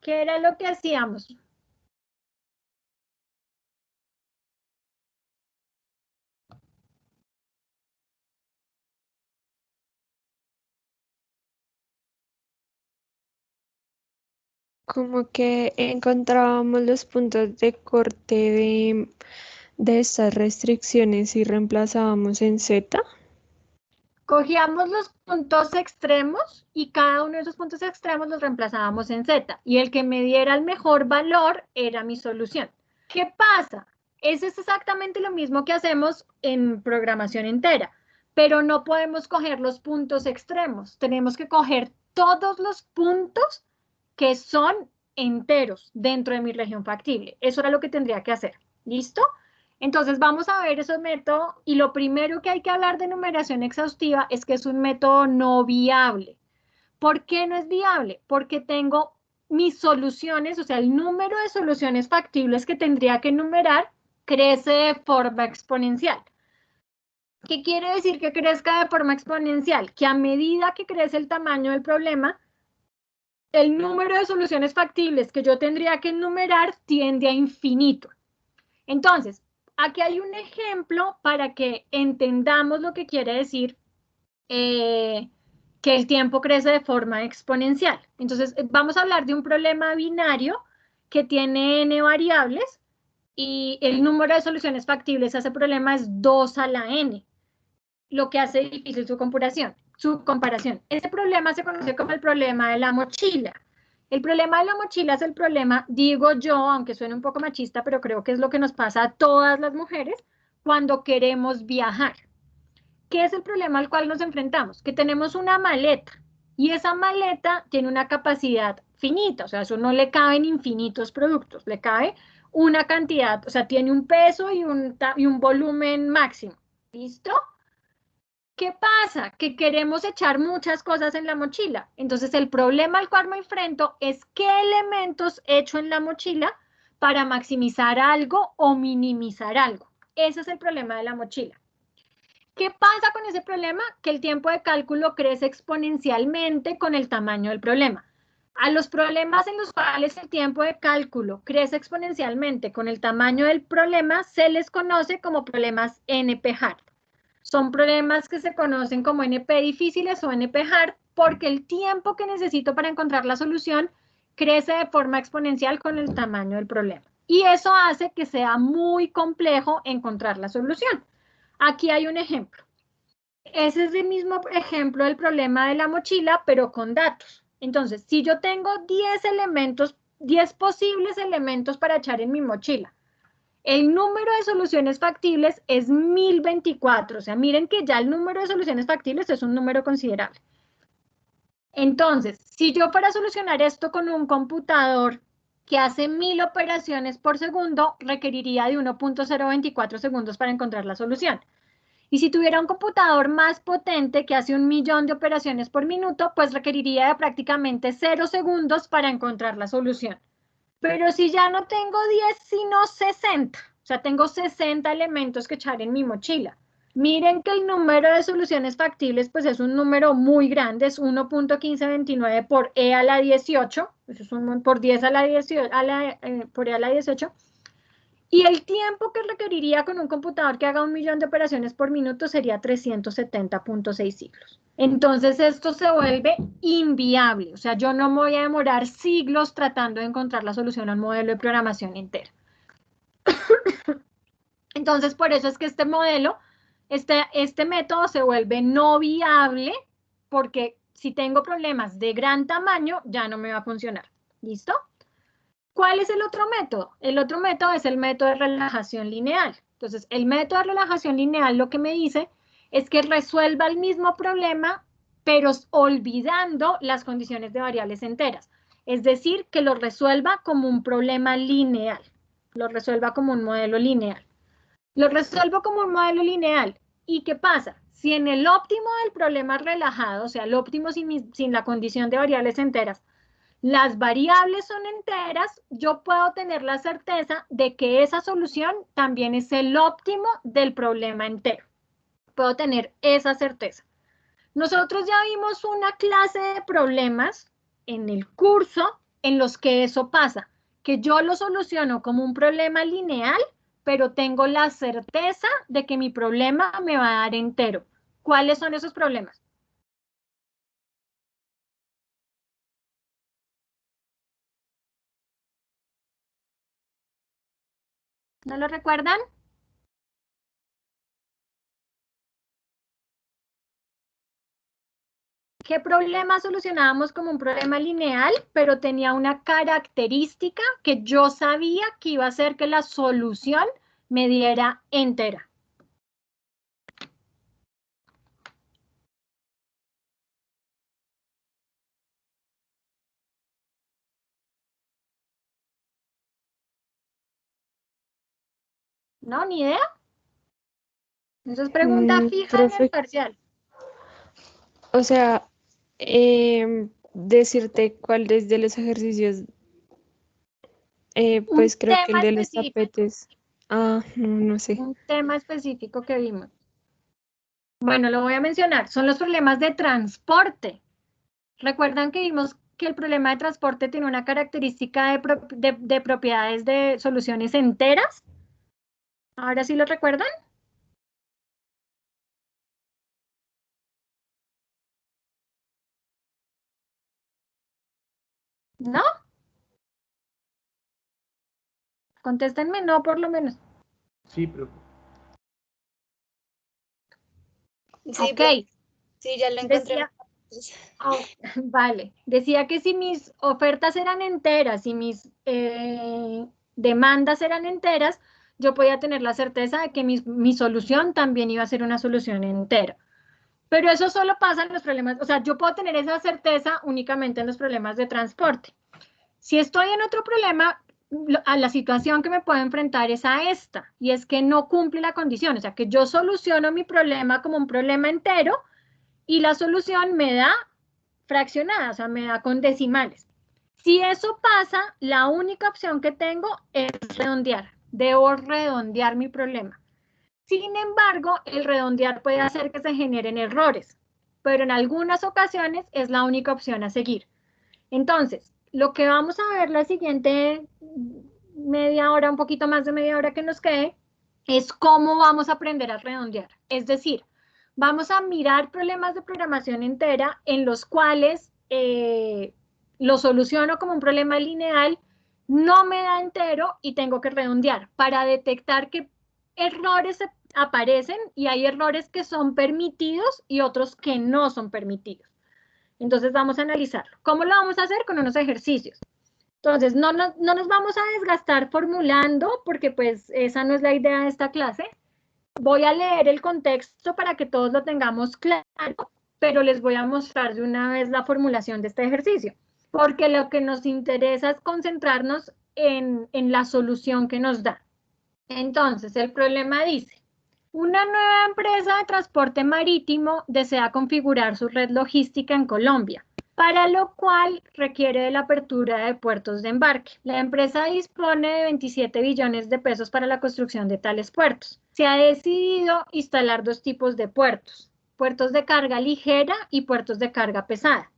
¿Qué era lo que hacíamos? Como que encontrábamos los puntos de corte de estas restricciones y reemplazábamos en Z. Cogíamos los puntos extremos y cada uno de esos puntos extremos los reemplazábamos en Z. Y el que me diera el mejor valor era mi solución. ¿Qué pasa? Eso es exactamente lo mismo que hacemos en programación entera, pero no podemos coger los puntos extremos. Tenemos que coger todos los puntos que son enteros dentro de mi región factible. Eso era lo que tendría que hacer. ¿Listo? Entonces vamos a ver esos métodos y lo primero que hay que hablar de numeración exhaustiva es que es un método no viable. ¿Por qué no es viable? Porque tengo mis soluciones, o sea, el número de soluciones factibles que tendría que enumerar crece de forma exponencial. ¿Qué quiere decir que crezca de forma exponencial? Que a medida que crece el tamaño del problema, el número de soluciones factibles que yo tendría que enumerar tiende a infinito. Entonces, aquí hay un ejemplo para que entendamos lo que quiere decir que el tiempo crece de forma exponencial. Entonces, vamos a hablar de un problema binario que tiene n variables y el número de soluciones factibles a ese problema es 2 a la n, lo que hace difícil su comparación. Ese problema se conoce como el problema de la mochila. El problema de la mochila es el problema, digo yo, aunque suene un poco machista, pero creo que es lo que nos pasa a todas las mujeres cuando queremos viajar. ¿Qué es el problema al cual nos enfrentamos? Que tenemos una maleta y esa maleta tiene una capacidad finita, o sea, eso no le caben infinitos productos, le cabe una cantidad, o sea, tiene un peso y un volumen máximo. ¿Listo? ¿Qué pasa? Que queremos echar muchas cosas en la mochila. Entonces, el problema al cual me enfrento es qué elementos echo en la mochila para maximizar algo o minimizar algo. Ese es el problema de la mochila. ¿Qué pasa con ese problema? Que el tiempo de cálculo crece exponencialmente con el tamaño del problema. A los problemas en los cuales el tiempo de cálculo crece exponencialmente con el tamaño del problema se les conoce como problemas NP-hard. Son problemas que se conocen como NP difíciles o NP-hard porque el tiempo que necesito para encontrar la solución crece de forma exponencial con el tamaño del problema. Y eso hace que sea muy complejo encontrar la solución. Aquí hay un ejemplo. Ese es el mismo ejemplo del problema de la mochila, pero con datos. Entonces, si yo tengo 10 elementos, 10 posibles elementos para echar en mi mochila, el número de soluciones factibles es 1024. O sea, miren que ya el número de soluciones factibles es un número considerable. Entonces, si yo para solucionar esto con un computador que hace 1000 operaciones por segundo, requeriría de 1.024 segundos para encontrar la solución. Y si tuviera un computador más potente que hace 1.000.000 de operaciones por minuto, pues requeriría de prácticamente 0 segundos para encontrar la solución. Pero si ya no tengo 10, sino 60, o sea, tengo 60 elementos que echar en mi mochila. Miren que el número de soluciones factibles, pues es un número muy grande, es 1.1529 por E a la 18, eso es por 10 a la 18, por E a la 18. Y el tiempo que requeriría con un computador que haga 1.000.000 de operaciones por minuto sería 370.6 siglos. Entonces esto se vuelve inviable. O sea, yo no me voy a demorar siglos tratando de encontrar la solución a un modelo de programación entero. Entonces, por eso es que este modelo, este método se vuelve no viable porque si tengo problemas de gran tamaño, ya no me va a funcionar. ¿Listo? ¿Cuál es el otro método? El otro método es el método de relajación lineal. Entonces, el método de relajación lineal lo que me dice es que resuelva el mismo problema, pero olvidando las condiciones de variables enteras. Es decir, que lo resuelva como un problema lineal. Lo resuelva como un modelo lineal. Lo resuelvo como un modelo lineal. ¿Y qué pasa? Si en el óptimo del problema relajado, o sea, el óptimo sin la condición de variables enteras, las variables son enteras, yo puedo tener la certeza de que esa solución también es el óptimo del problema entero. Puedo tener esa certeza. Nosotros ya vimos una clase de problemas en el curso en los que eso pasa, que yo lo soluciono como un problema lineal, pero tengo la certeza de que mi problema me va a dar entero. ¿Cuáles son esos problemas? ¿No lo recuerdan? ¿Qué problema solucionábamos como un problema lineal, pero tenía una característica que yo sabía que iba a hacer que la solución me diera entera? ¿No? ¿Ni idea? Eso es pregunta fija en el Profe, parcial. o sea, decirte cuál es de los ejercicios, pues Un creo que el tema de los específico. tapetes. Ah, no sé. Un tema específico que vimos. Bueno, lo voy a mencionar. Son los problemas de transporte. ¿Recuerdan que vimos que el problema de transporte tiene una característica de propiedades de soluciones enteras? ¿Ahora sí lo recuerdan? ¿No? Contéstenme, no, por lo menos. Sí, profe. Sí, Ok. profe, sí, ya lo encontré. Decía, vale, decía que si mis ofertas eran enteras y mis demandas eran enteras, yo podía tener la certeza de que mi solución también iba a ser una solución entera. Pero eso solo pasa en los problemas, o sea, yo puedo tener esa certeza únicamente en los problemas de transporte. Si estoy en otro problema, a la situación que me puedo enfrentar es a esta, y es que no cumple la condición, o sea, que yo soluciono mi problema como un problema entero y la solución me da fraccionada, o sea, me da con decimales. Si eso pasa, la única opción que tengo es redondear. Debo redondear mi problema. Sin embargo, el redondear puede hacer que se generen errores, pero en algunas ocasiones es la única opción a seguir. Entonces, lo que vamos a ver la siguiente media hora, un poquito más de media hora que nos quede, es cómo vamos a aprender a redondear. Es decir, vamos a mirar problemas de programación entera en los cuales lo soluciono como un problema lineal, no me da entero y tengo que redondear para detectar qué errores aparecen, y hay errores que son permitidos y otros que no son permitidos. Entonces vamos a analizarlo. ¿Cómo lo vamos a hacer? Con unos ejercicios. Entonces no nos vamos a desgastar formulando, porque pues esa no es la idea de esta clase. Voy a leer el contexto para que todos lo tengamos claro, pero les voy a mostrar de una vez la formulación de este ejercicio, porque lo que nos interesa es concentrarnos en la solución que nos da. Entonces, el problema dice: una nueva empresa de transporte marítimo desea configurar su red logística en Colombia, para lo cual requiere de la apertura de puertos de embarque. La empresa dispone de 27 billones de pesos para la construcción de tales puertos. Se ha decidido instalar dos tipos de puertos: puertos de carga ligera y puertos de carga pesada.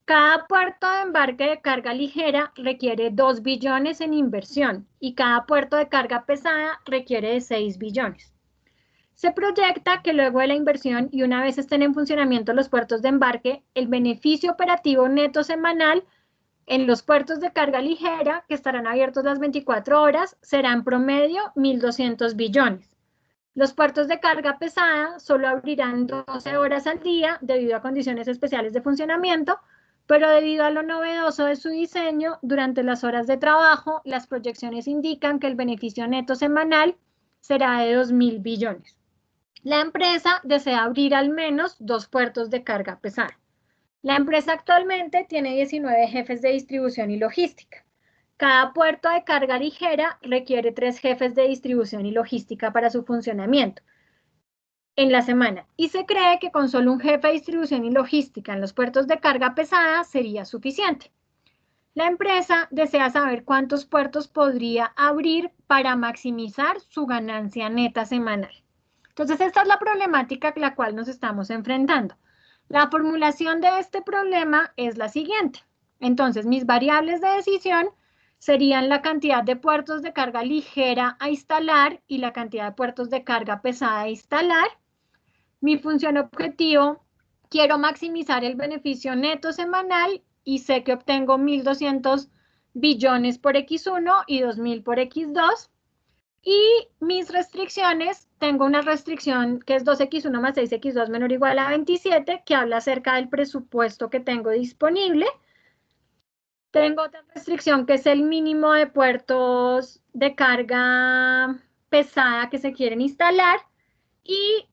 Cada puerto de embarque de carga ligera requiere 2 billones en inversión y cada puerto de carga pesada requiere de 6 billones. Se proyecta que luego de la inversión y una vez estén en funcionamiento los puertos de embarque, el beneficio operativo neto semanal en los puertos de carga ligera, que estarán abiertos las 24 horas, será en promedio 1.200 billones. Los puertos de carga pesada solo abrirán 12 horas al día debido a condiciones especiales de funcionamiento, pero debido a lo novedoso de su diseño, durante las horas de trabajo, las proyecciones indican que el beneficio neto semanal será de 2.000 billones. La empresa desea abrir al menos 2 puertos de carga pesada. La empresa actualmente tiene 19 jefes de distribución y logística. Cada puerto de carga ligera requiere 3 jefes de distribución y logística para su funcionamiento en la semana, y se cree que con solo un jefe de distribución y logística en los puertos de carga pesada sería suficiente. La empresa desea saber cuántos puertos podría abrir para maximizar su ganancia neta semanal. Entonces, esta es la problemática a la cual nos estamos enfrentando. La formulación de este problema es la siguiente. Entonces, mis variables de decisión serían la cantidad de puertos de carga ligera a instalar y la cantidad de puertos de carga pesada a instalar. Mi función objetivo: quiero maximizar el beneficio neto semanal y sé que obtengo 1.200 billones por X1 y 2.000 por X2. Y mis restricciones, tengo una restricción que es 2X1 más 6X2 menor o igual a 27, que habla acerca del presupuesto que tengo disponible. Tengo otra restricción que es el mínimo de puertos de carga pesada que se quieren instalar y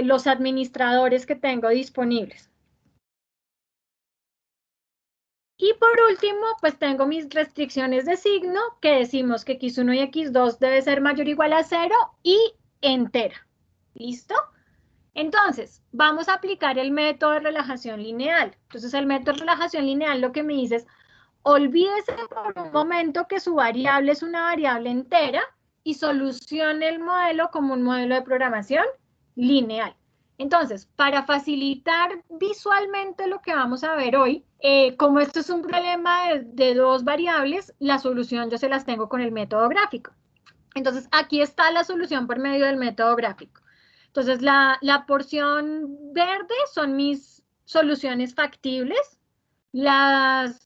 los administradores que tengo disponibles. Y por último, pues tengo mis restricciones de signo, que decimos que X1 y X2 debe ser mayor o igual a 0 y entera. ¿Listo? Entonces, vamos a aplicar el método de relajación lineal. Entonces, el método de relajación lineal lo que me dice es: olvídese por un momento que su variable es una variable entera y solucione el modelo como un modelo de programación lineal. Entonces, para facilitar visualmente lo que vamos a ver hoy, como esto es un problema de 2 variables, la solución yo se las tengo con el método gráfico. Entonces, aquí está la solución por medio del método gráfico. Entonces, la porción verde son mis soluciones factibles, las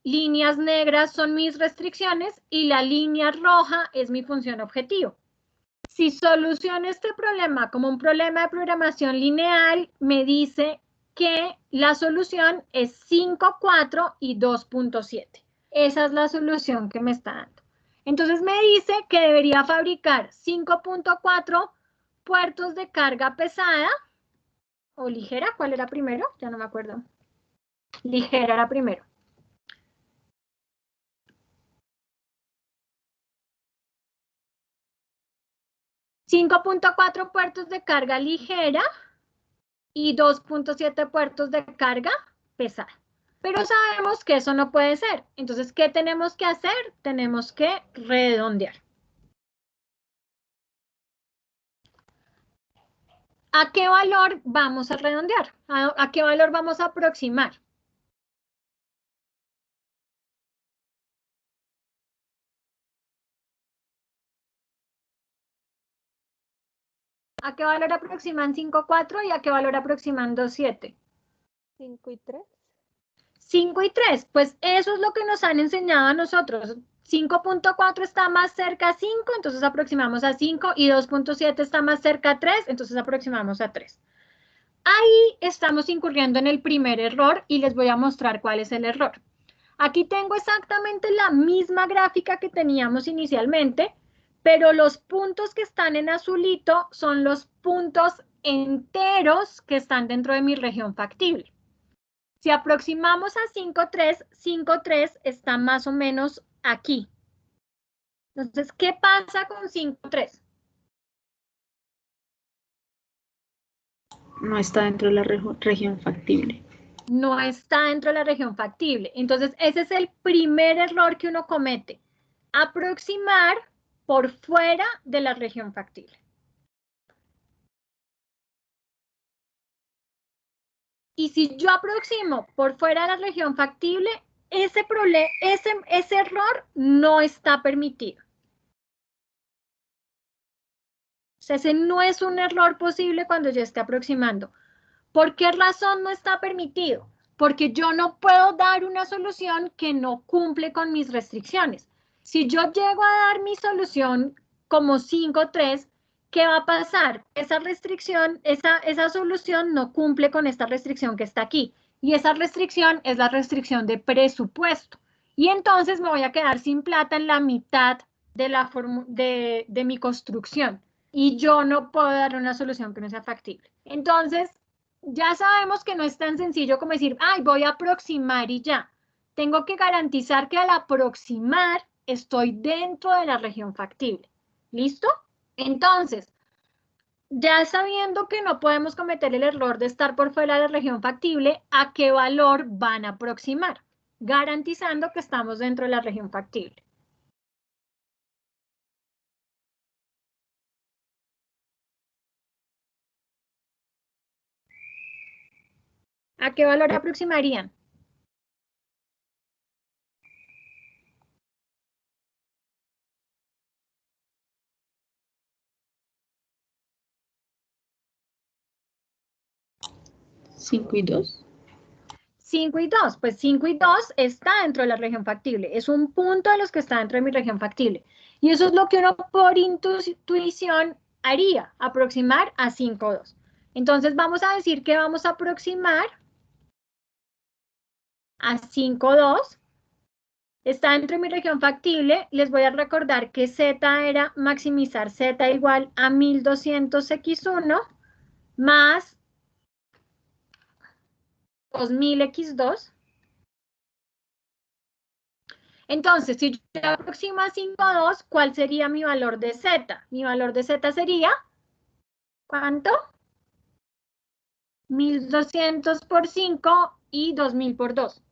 líneas negras son mis restricciones y la línea roja es mi función objetivo. Si soluciono este problema como un problema de programación lineal, me dice que la solución es 5, 4 y 2.7. Esa es la solución que me está dando. Entonces me dice que debería fabricar 5.4 puertos de carga pesada o ligera. ¿Cuál era primero? Ya no me acuerdo. Ligera era primero. .4 puertos de carga ligera y 2.7 puertos de carga pesada. Pero sabemos que eso no puede ser. Entonces, ¿qué tenemos que hacer? Tenemos que redondear. ¿A qué valor vamos a redondear? ¿A qué valor vamos a aproximar? ¿A qué valor aproximan 5, 4 y a qué valor aproximan 2, 7? 5 y 3. 5 y 3, pues eso es lo que nos han enseñado a nosotros. 5.4 está más cerca a 5, entonces aproximamos a 5, y 2.7 está más cerca a 3, entonces aproximamos a 3. Ahí estamos incurriendo en el primer error y les voy a mostrar cuál es el error. Aquí tengo exactamente la misma gráfica que teníamos inicialmente, pero los puntos que están en azulito son los puntos enteros que están dentro de mi región factible. Si aproximamos a 5,3, 5,3 está más o menos aquí. Entonces, ¿qué pasa con 5,3? No está dentro de la región factible. No está dentro de la región factible. Entonces, ese es el primer error que uno comete. Aproximar por fuera de la región factible. Y si yo aproximo por fuera de la región factible, ese error no está permitido. O sea, ese no es un error posible cuando yo esté aproximando. ¿Por qué razón no está permitido? Porque yo no puedo dar una solución que no cumple con mis restricciones. Si yo llego a dar mi solución como 5,3, ¿qué va a pasar? Esa restricción, esa solución no cumple con esta restricción que está aquí. Y esa restricción es la restricción de presupuesto. Y entonces me voy a quedar sin plata en la mitad de mi construcción. Y yo no puedo dar una solución que no sea factible. Entonces, ya sabemos que no es tan sencillo como decir, ay, voy a aproximar y ya. Tengo que garantizar que al aproximar estoy dentro de la región factible. ¿Listo? Entonces, ya sabiendo que no podemos cometer el error de estar por fuera de la región factible, ¿a qué valor van a aproximar? Garantizando que estamos dentro de la región factible. ¿A qué valor aproximarían? ¿5 y 2? 5 y 2, pues 5 y 2 está dentro de la región factible, es un punto de los que está dentro de mi región factible. Y eso es lo que uno por intuición haría, aproximar a 5, 2. Entonces vamos a decir que vamos a aproximar a 5, 2. Está dentro de mi región factible. Les voy a recordar que Z era maximizar Z igual a 1200x1 más 2000x2. Entonces, si yo aproximo a 5,2, ¿cuál sería mi valor de Z? Mi valor de Z sería, ¿cuánto? 1200 por 5 y 2000 por 2.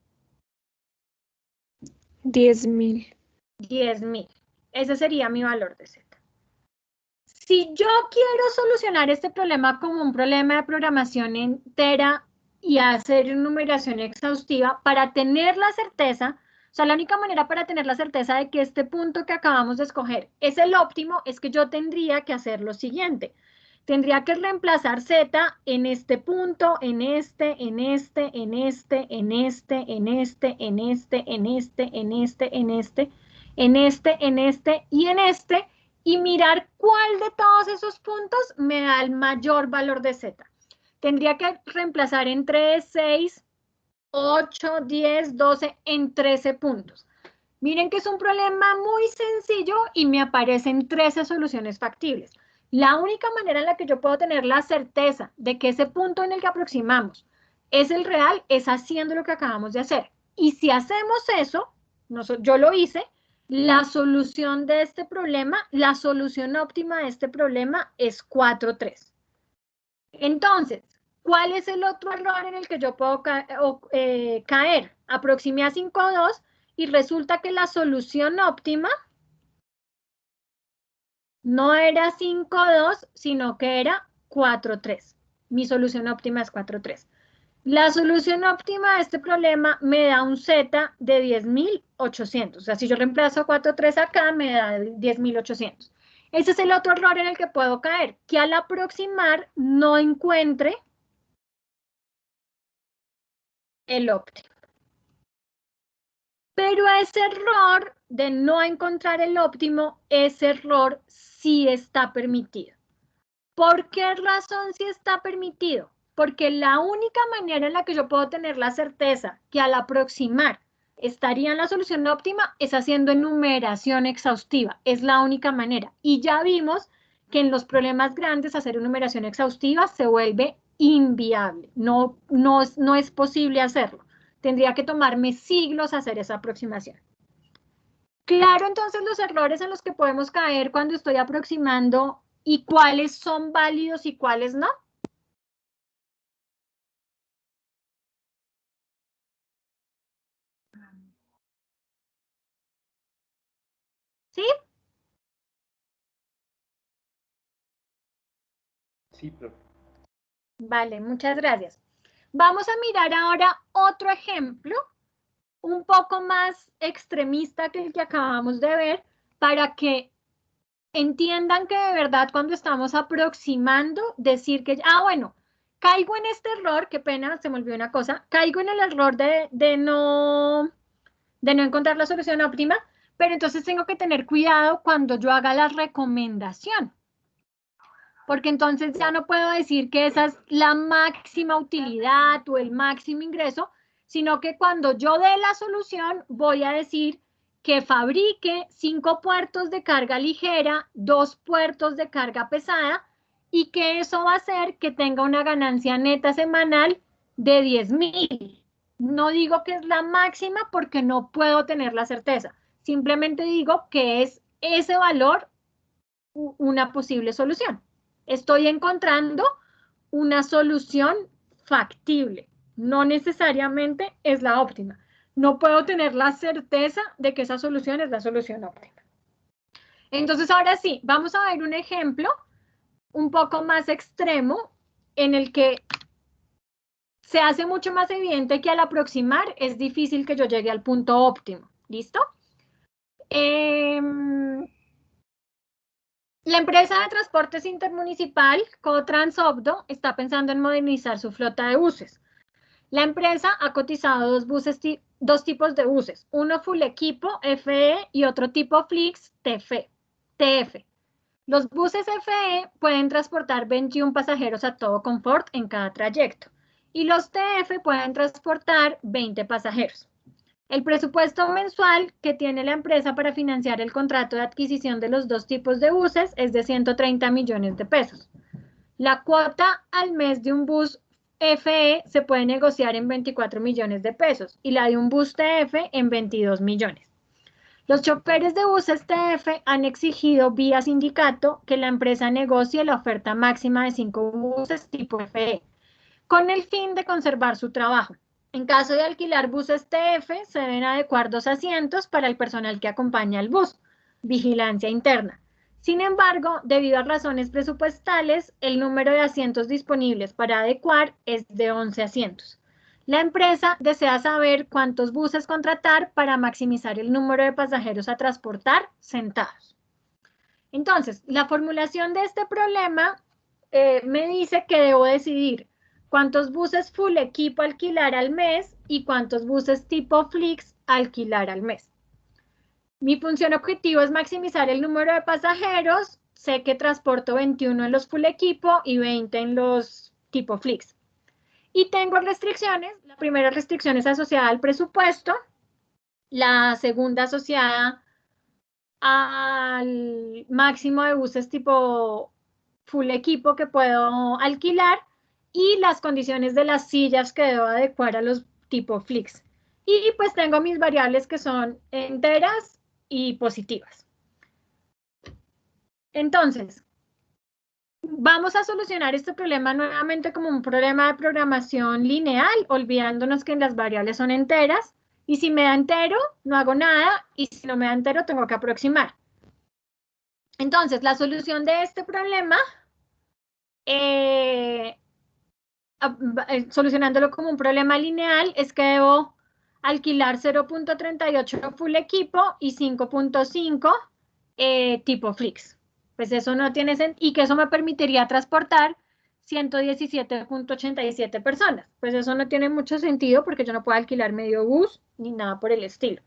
10.000. 10.000. Ese sería mi valor de Z. Si yo quiero solucionar este problema como un problema de programación entera y hacer numeración exhaustiva, para tener la certeza, o sea, la única manera para tener la certeza de que este punto que acabamos de escoger es el óptimo, es que yo tendría que hacer lo siguiente. Tendría que reemplazar Z en este punto, en este, en este, en este, en este, en este, en este, en este, en este, en este, en este, en este y en este, y mirar cuál de todos esos puntos me da el mayor valor de Z. Tendría que reemplazar en 3, 6, 8, 10, 12, en 13 puntos. Miren que es un problema muy sencillo y me aparecen 13 soluciones factibles. La única manera en la que yo puedo tener la certeza de que ese punto en el que aproximamos es el real es haciendo lo que acabamos de hacer. Y si hacemos eso, yo lo hice, la solución de este problema, la solución óptima de este problema es 4,3. Entonces, ¿cuál es el otro error en el que yo puedo caer? Aproximé a 5,2 y resulta que la solución óptima no era 5,2, sino que era 4,3. Mi solución óptima es 4,3. La solución óptima de este problema me da un Z de 10.800. O sea, si yo reemplazo 4,3 acá, me da 10.800. Ese es el otro error en el que puedo caer, que al aproximar no encuentre el óptimo. Pero ese error de no encontrar el óptimo, ese error sí está permitido. ¿Por qué razón sí está permitido? Porque la única manera en la que yo puedo tener la certeza que al aproximar estaría en la solución óptima es haciendo enumeración exhaustiva. Es la única manera. Y ya vimos que en los problemas grandes hacer enumeración exhaustiva se vuelve inviable. No es posible hacerlo. Tendría que tomarme siglos hacer esa aproximación. Claro, entonces los errores en los que podemos caer cuando estoy aproximando y cuáles son válidos y cuáles no. ¿Sí? Sí, profe. Vale, muchas gracias. Vamos a mirar ahora otro ejemplo, un poco más extremista que el que acabamos de ver, para que entiendan que de verdad cuando estamos aproximando, decir que, bueno, caigo en este error, qué pena, se me olvidó una cosa, caigo en el error de no encontrar la solución óptima, pero entonces tengo que tener cuidado cuando yo haga la recomendación. Porque entonces ya no puedo decir que esa es la máxima utilidad o el máximo ingreso, sino que cuando yo dé la solución voy a decir que fabrique 5 puertos de carga ligera, 2 puertos de carga pesada y que eso va a hacer que tenga una ganancia neta semanal de 10.000. No digo que es la máxima porque no puedo tener la certeza. Simplemente digo que es ese valor una posible solución. Estoy encontrando una solución factible. No necesariamente es la óptima. No puedo tener la certeza de que esa solución es la solución óptima. Entonces, ahora sí, vamos a ver un ejemplo un poco más extremo en el que se hace mucho más evidente que al aproximar es difícil que yo llegue al punto óptimo. ¿Listo? La empresa de transportes intermunicipal, Cotransopdo, está pensando en modernizar su flota de buses. La empresa ha cotizado dos tipos de buses, uno full equipo, FE, y otro tipo Flix, TF. Los buses FE pueden transportar 21 pasajeros a todo confort en cada trayecto, y los TF pueden transportar 20 pasajeros. El presupuesto mensual que tiene la empresa para financiar el contrato de adquisición de los dos tipos de buses es de 130 millones de pesos. La cuota al mes de un bus FE se puede negociar en 24 millones de pesos y la de un bus TF en 22 millones. Los choferes de buses TF han exigido vía sindicato que la empresa negocie la oferta máxima de 5 buses tipo FE con el fin de conservar su trabajo. En caso de alquilar buses TF, se deben adecuar 2 asientos para el personal que acompaña al bus, vigilancia interna. Sin embargo, debido a razones presupuestales, el número de asientos disponibles para adecuar es de 11 asientos. La empresa desea saber cuántos buses contratar para maximizar el número de pasajeros a transportar sentados. Entonces, la formulación de este problema me dice que debo decidir cuántos buses full equipo alquilar al mes y cuántos buses tipo Flix alquilar al mes. Mi función objetivo es maximizar el número de pasajeros. Sé que transporto 21 en los full equipo y 20 en los tipo Flix. Y tengo restricciones. La primera restricción es asociada al presupuesto. La segunda asociada al máximo de buses tipo full equipo que puedo alquilar. Y las condiciones de las sillas que debo adecuar a los tipo Flix. Y pues tengo mis variables que son enteras y positivas. Entonces, vamos a solucionar este problema nuevamente como un problema de programación lineal, olvidándonos que las variables son enteras. Y si me da entero, no hago nada. Y si no me da entero, tengo que aproximar. Entonces, la solución de este problema solucionándolo como un problema lineal, es que debo alquilar 0.38 full equipo y 5.5 tipo Flix. Pues eso no tiene sentido, y que eso me permitiría transportar 117.87 personas. Pues eso no tiene mucho sentido porque yo no puedo alquilar medio bus ni nada por el estilo.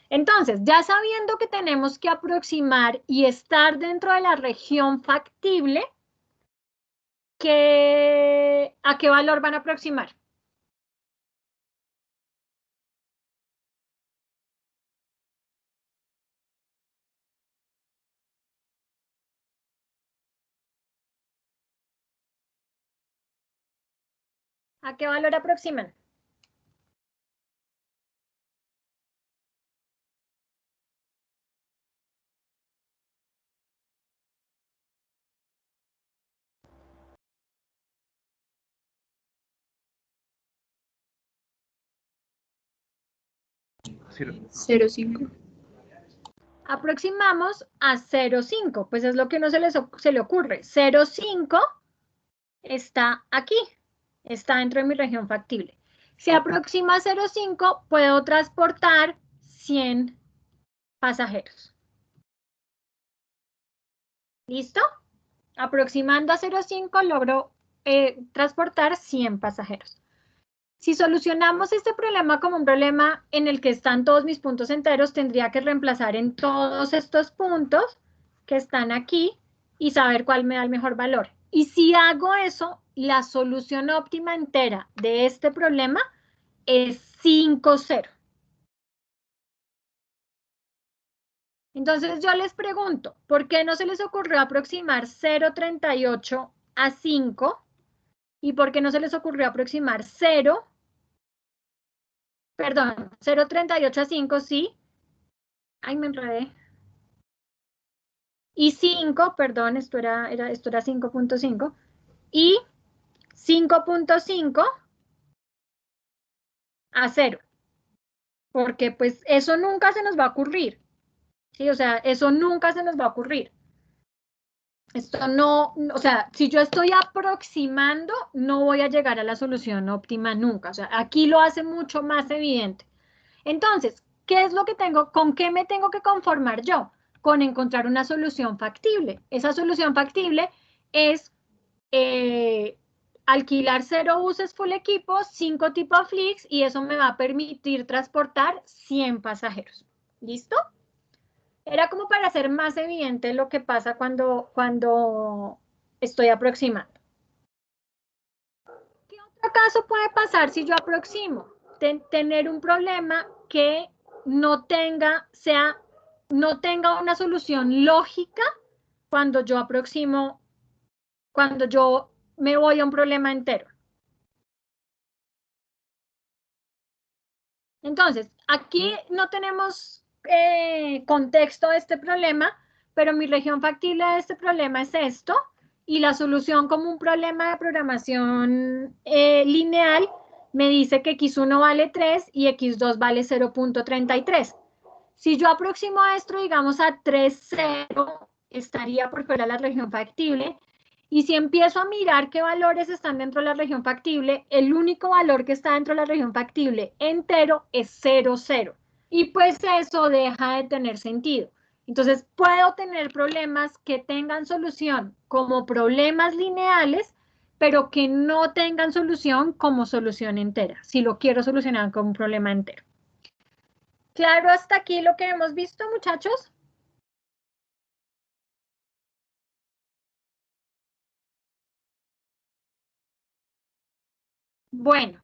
Entonces, ya sabiendo que tenemos que aproximar y estar dentro de la región factible, ¿a qué valor van a aproximar? ¿A qué valor aproximan? Cero. 0,5. Aproximamos a 0,5, pues es lo que no se le ocurre. 0,5 está aquí, está dentro de mi región factible. Si aproxima a 0,5, puedo transportar 100 pasajeros. ¿Listo? Aproximando a 0,5 logro transportar 100 pasajeros. Si solucionamos este problema como un problema en el que están todos mis puntos enteros, tendría que reemplazar en todos estos puntos que están aquí y saber cuál me da el mejor valor. Y si hago eso, la solución óptima entera de este problema es 5, 0. Entonces yo les pregunto, ¿por qué no se les ocurrió aproximar 0,38 a 5? ¿Y por qué no se les ocurrió aproximar 0,38 a 5, sí? Ay, me enredé. Y 5, perdón, esto era 5.5. Y 5.5 a 0. Porque pues eso nunca se nos va a ocurrir. ¿Sí? O sea, eso nunca se nos va a ocurrir. Esto no, o sea, si yo estoy aproximando, no voy a llegar a la solución óptima nunca. O sea, aquí lo hace mucho más evidente. Entonces, ¿qué es lo que tengo? ¿Con qué me tengo que conformar yo? Con encontrar una solución factible. Esa solución factible es alquilar 0 buses full equipo, 5 tipo Flix, y eso me va a permitir transportar 100 pasajeros. ¿Listo? Era como para hacer más evidente lo que pasa cuando estoy aproximando. ¿Qué otro caso puede pasar si yo aproximo? Tener un problema que no tenga una solución lógica cuando yo aproximo, cuando yo me voy a un problema entero. Entonces, aquí no tenemos contexto de este problema, pero mi región factible de este problema es esto, y la solución como un problema de programación lineal me dice que x1 vale 3 y x2 vale 0.33. Si yo aproximo esto, digamos, a 3,0, estaría por fuera de la región factible. Y si empiezo a mirar qué valores están dentro de la región factible, el único valor que está dentro de la región factible entero es 0, 0. Y pues eso deja de tener sentido. Entonces puedo tener problemas que tengan solución como problemas lineales, pero que no tengan solución como solución entera, si lo quiero solucionar como un problema entero. ¿Claro hasta aquí lo que hemos visto, muchachos? Bueno,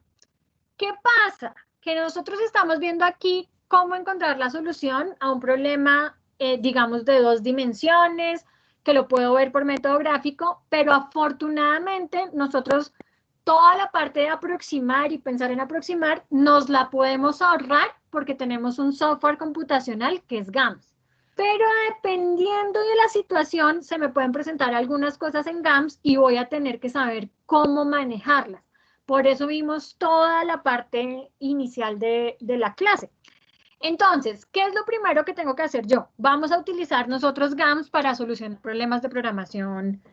¿qué pasa? Que nosotros estamos viendo aquí cómo encontrar la solución a un problema, digamos, de 2 dimensiones, que lo puedo ver por método gráfico, pero afortunadamente nosotros toda la parte de aproximar y pensar en aproximar nos la podemos ahorrar porque tenemos un software computacional que es GAMS. Pero dependiendo de la situación, se me pueden presentar algunas cosas en GAMS y voy a tener que saber cómo manejarlas. Por eso vimos toda la parte inicial de la clase. Entonces, ¿qué es lo primero que tengo que hacer yo? Vamos a utilizar nosotros GAMS para solucionar problemas de programación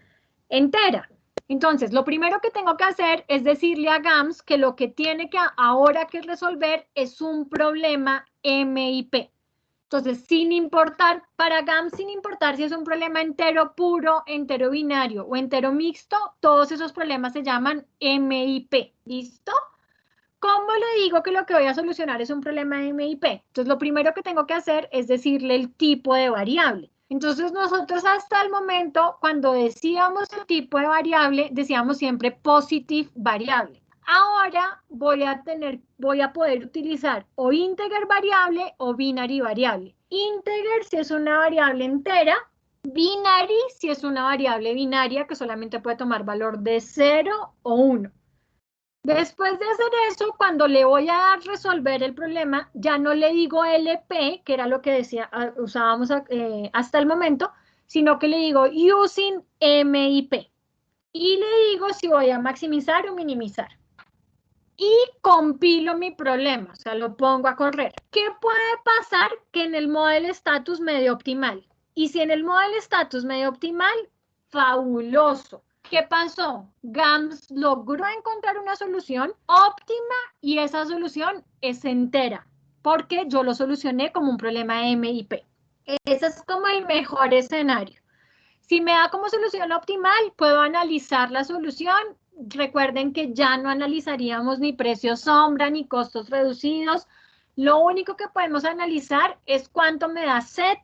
entera. Entonces, lo primero que tengo que hacer es decirle a GAMS que lo que tiene que ahora que resolver es un problema MIP. Entonces, sin importar, para GAMS, sin importar si es un problema entero puro, entero binario o entero mixto, todos esos problemas se llaman MIP. ¿Listo? ¿Cómo le digo que lo que voy a solucionar es un problema MIP? Entonces, lo primero que tengo que hacer es decirle el tipo de variable. Entonces, nosotros hasta el momento, cuando decíamos el tipo de variable, decíamos siempre positive variable. Ahora voy a poder utilizar o integer variable o binary variable. Integer si es una variable entera, binary si es una variable binaria que solamente puede tomar valor de 0 o 1. Después de hacer eso, cuando le voy a resolver el problema, ya no le digo LP, que era lo que usábamos hasta el momento, sino que le digo using MIP. Y le digo si voy a maximizar o minimizar. Y compilo mi problema, o sea, lo pongo a correr. ¿Qué puede pasar? Que en el model status me dé optimal. Y si en el model status me dé optimal, fabuloso. ¿Qué pasó? GAMS logró encontrar una solución óptima y esa solución es entera, porque yo lo solucioné como un problema MIP. Ese es como el mejor escenario. Si me da como solución optimal, puedo analizar la solución. Recuerden que ya no analizaríamos ni precio sombra ni costos reducidos. Lo único que podemos analizar es cuánto me da Z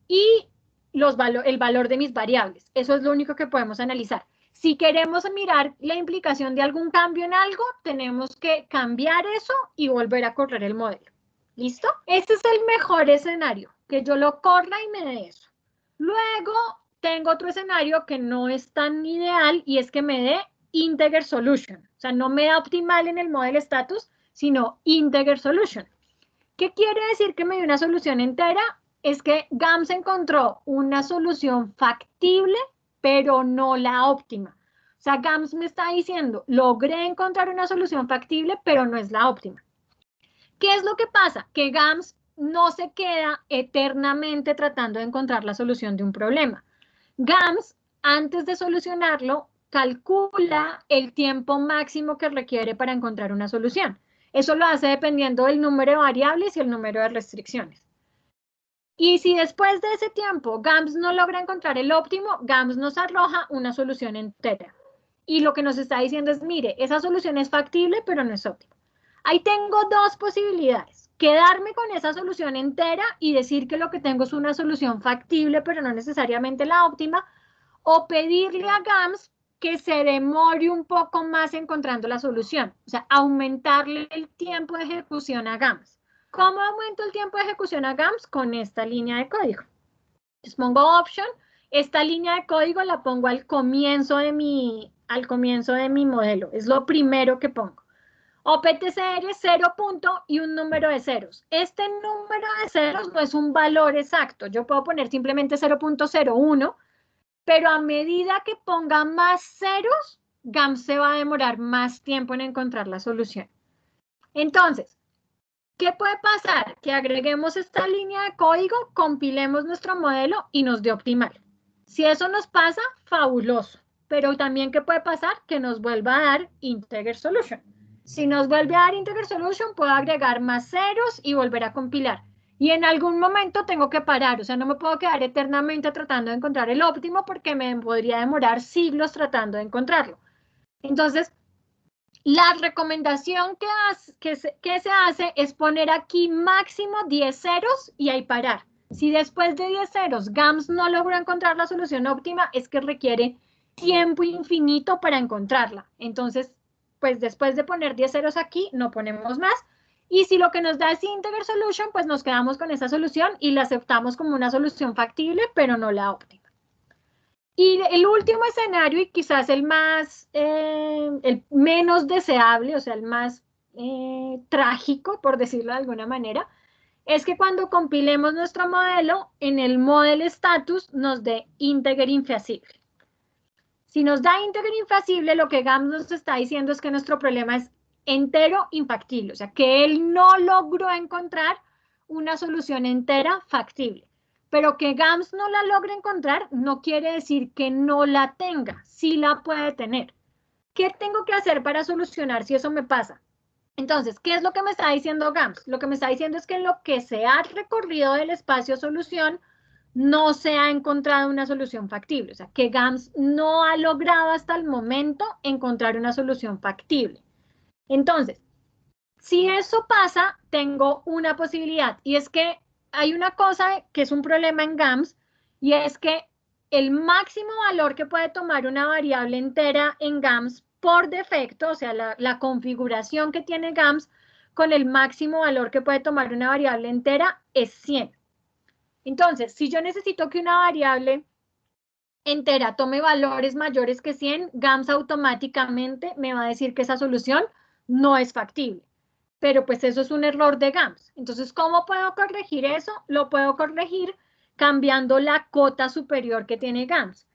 y el valor de mis variables. Eso es lo único que podemos analizar. Si queremos mirar la implicación de algún cambio en algo, tenemos que cambiar eso y volver a correr el modelo. ¿Listo? Este es el mejor escenario, que yo lo corra y me dé eso. Luego tengo otro escenario que no es tan ideal y es que me dé integer solution. O sea, no me da optimal en el model status, sino integer solution. ¿Qué quiere decir que me dé una solución entera? Es que GAMS encontró una solución factible, pero no la óptima. O sea, GAMS me está diciendo, logré encontrar una solución factible, pero no es la óptima. ¿Qué es lo que pasa? Que GAMS no se queda eternamente tratando de encontrar la solución de un problema. GAMS, antes de solucionarlo, calcula el tiempo máximo que requiere para encontrar una solución. Eso lo hace dependiendo del número de variables y el número de restricciones. Y si después de ese tiempo GAMS no logra encontrar el óptimo, GAMS nos arroja una solución entera. Y lo que nos está diciendo es, mire, esa solución es factible, pero no es óptima. Ahí tengo dos posibilidades. Quedarme con esa solución entera y decir que lo que tengo es una solución factible, pero no necesariamente la óptima, o pedirle a GAMS que se demore un poco más encontrando la solución. O sea, aumentarle el tiempo de ejecución a GAMS. ¿Cómo aumento el tiempo de ejecución a GAMS? Con esta línea de código. Les pongo option. Esta línea de código la pongo al comienzo de mi modelo. Es lo primero que pongo. OPTCR 0 punto y un número de ceros. Este número de ceros no es un valor exacto. Yo puedo poner simplemente 0.01, pero a medida que ponga más ceros, GAMS se va a demorar más tiempo en encontrar la solución. Entonces, ¿qué puede pasar? Que agreguemos esta línea de código, compilemos nuestro modelo y nos dé optimal. Si eso nos pasa, fabuloso. Pero también, ¿qué puede pasar? Que nos vuelva a dar integer solution. Si nos vuelve a dar integer solution, puedo agregar más ceros y volver a compilar. Y en algún momento tengo que parar, o sea, no me puedo quedar eternamente tratando de encontrar el óptimo porque me podría demorar siglos tratando de encontrarlo. Entonces, la recomendación que se hace es poner aquí máximo 10 ceros y ahí parar. Si después de 10 ceros GAMS no logra encontrar la solución óptima, es que requiere tiempo infinito para encontrarla. Entonces, pues después de poner 10 ceros aquí, no ponemos más. Y si lo que nos da es integer solution, pues nos quedamos con esa solución y la aceptamos como una solución factible, pero no la óptima. Y el último escenario, y quizás el menos deseable, o sea, el más trágico, por decirlo de alguna manera, es que cuando compilemos nuestro modelo, en el model status nos dé integer infeasible. Si nos da integer infeasible, lo que GAMS nos está diciendo es que nuestro problema es entero infactible, o sea, que él no logró encontrar una solución entera factible. Pero que GAMS no la logre encontrar no quiere decir que no la tenga, sí la puede tener. ¿Qué tengo que hacer para solucionar si eso me pasa? Entonces, ¿qué es lo que me está diciendo GAMS? Lo que me está diciendo es que en lo que se ha recorrido del espacio solución, no se ha encontrado una solución factible. O sea, que GAMS no ha logrado hasta el momento encontrar una solución factible. Entonces, si eso pasa, tengo una posibilidad. Y es que hay una cosa que es un problema en GAMS, y es que el máximo valor que puede tomar una variable entera en GAMS por defecto, o sea, la configuración que tiene GAMS con el máximo valor que puede tomar una variable entera es 100. Entonces, si yo necesito que una variable entera tome valores mayores que 100, GAMS automáticamente me va a decir que esa solución no es factible. Pero pues eso es un error de GAMS. Entonces, ¿cómo puedo corregir eso? Lo puedo corregir cambiando la cota superior que tiene GAMS.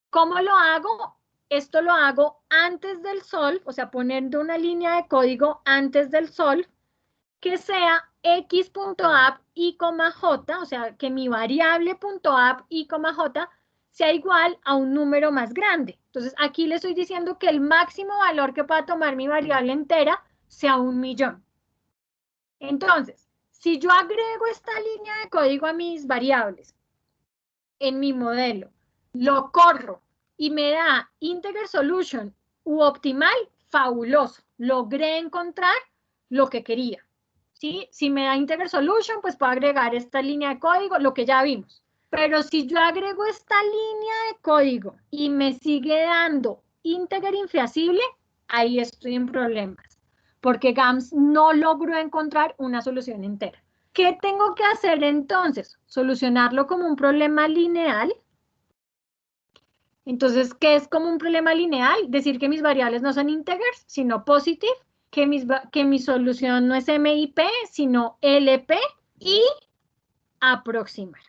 ¿Cómo lo hago? Esto lo hago antes del sol, o sea, poniendo una línea de código antes del sol, que sea x.app y, j, o sea, que mi variable.app y, j sea igual a un número más grande. Entonces, aquí le estoy diciendo que el máximo valor que pueda tomar mi variable entera sea 1.000.000. Entonces, si yo agrego esta línea de código a mis variables en mi modelo, lo corro y me da integer solution u optimal, fabuloso. Logré encontrar lo que quería. ¿Sí? Si me da integer solution, pues puedo agregar esta línea de código, lo que ya vimos. Pero si yo agrego esta línea de código y me sigue dando integer infeasible, ahí estoy en problemas, porque GAMS no logró encontrar una solución entera. ¿Qué tengo que hacer entonces? Solucionarlo como un problema lineal. Entonces, ¿qué es como un problema lineal? Decir que mis variables no son integers, sino positive, que mi solución no es MIP, sino LP, y aproximar.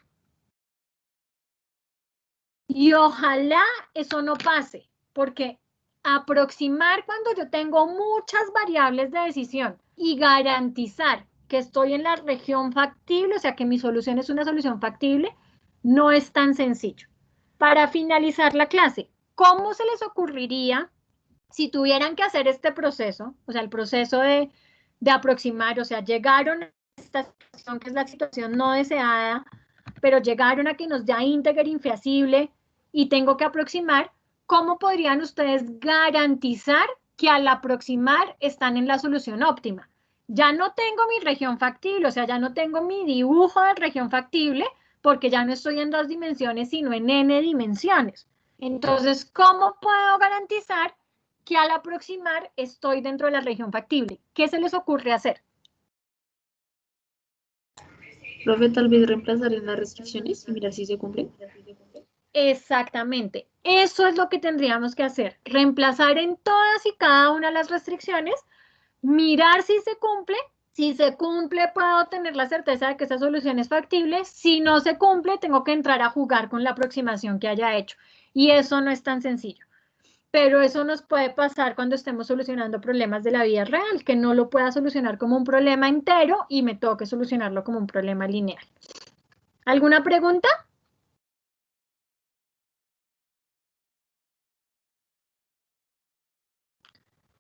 Y ojalá eso no pase, porque aproximar cuando yo tengo muchas variables de decisión y garantizar que estoy en la región factible, o sea, que mi solución es una solución factible, no es tan sencillo. Para finalizar la clase, ¿cómo se les ocurriría si tuvieran que hacer este proceso, o sea, el proceso de aproximar, o sea, llegaron a esta situación que es la situación no deseada, pero llegaron a que nos da integer infeasible y tengo que aproximar, ¿cómo podrían ustedes garantizar que al aproximar están en la solución óptima? Ya no tengo mi región factible, o sea, ya no tengo mi dibujo de región factible, porque ya no estoy en 2 dimensiones, sino en n dimensiones. Entonces, ¿cómo puedo garantizar que al aproximar estoy dentro de la región factible? ¿Qué se les ocurre hacer? Profe, tal vez reemplazar en las restricciones y mirar si se cumple. Exactamente. Eso es lo que tendríamos que hacer. Reemplazar en todas y cada una de las restricciones, mirar si se cumple. Si se cumple, puedo tener la certeza de que esa solución es factible. Si no se cumple, tengo que entrar a jugar con la aproximación que haya hecho. Y eso no es tan sencillo. Pero eso nos puede pasar cuando estemos solucionando problemas de la vida real, que no lo pueda solucionar como un problema entero y me toque solucionarlo como un problema lineal. ¿Alguna pregunta?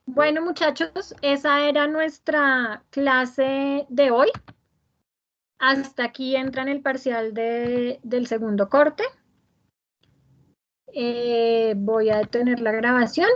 Bueno, muchachos, esa era nuestra clase de hoy. Hasta aquí entra en el parcial del segundo corte. Voy a detener la grabación.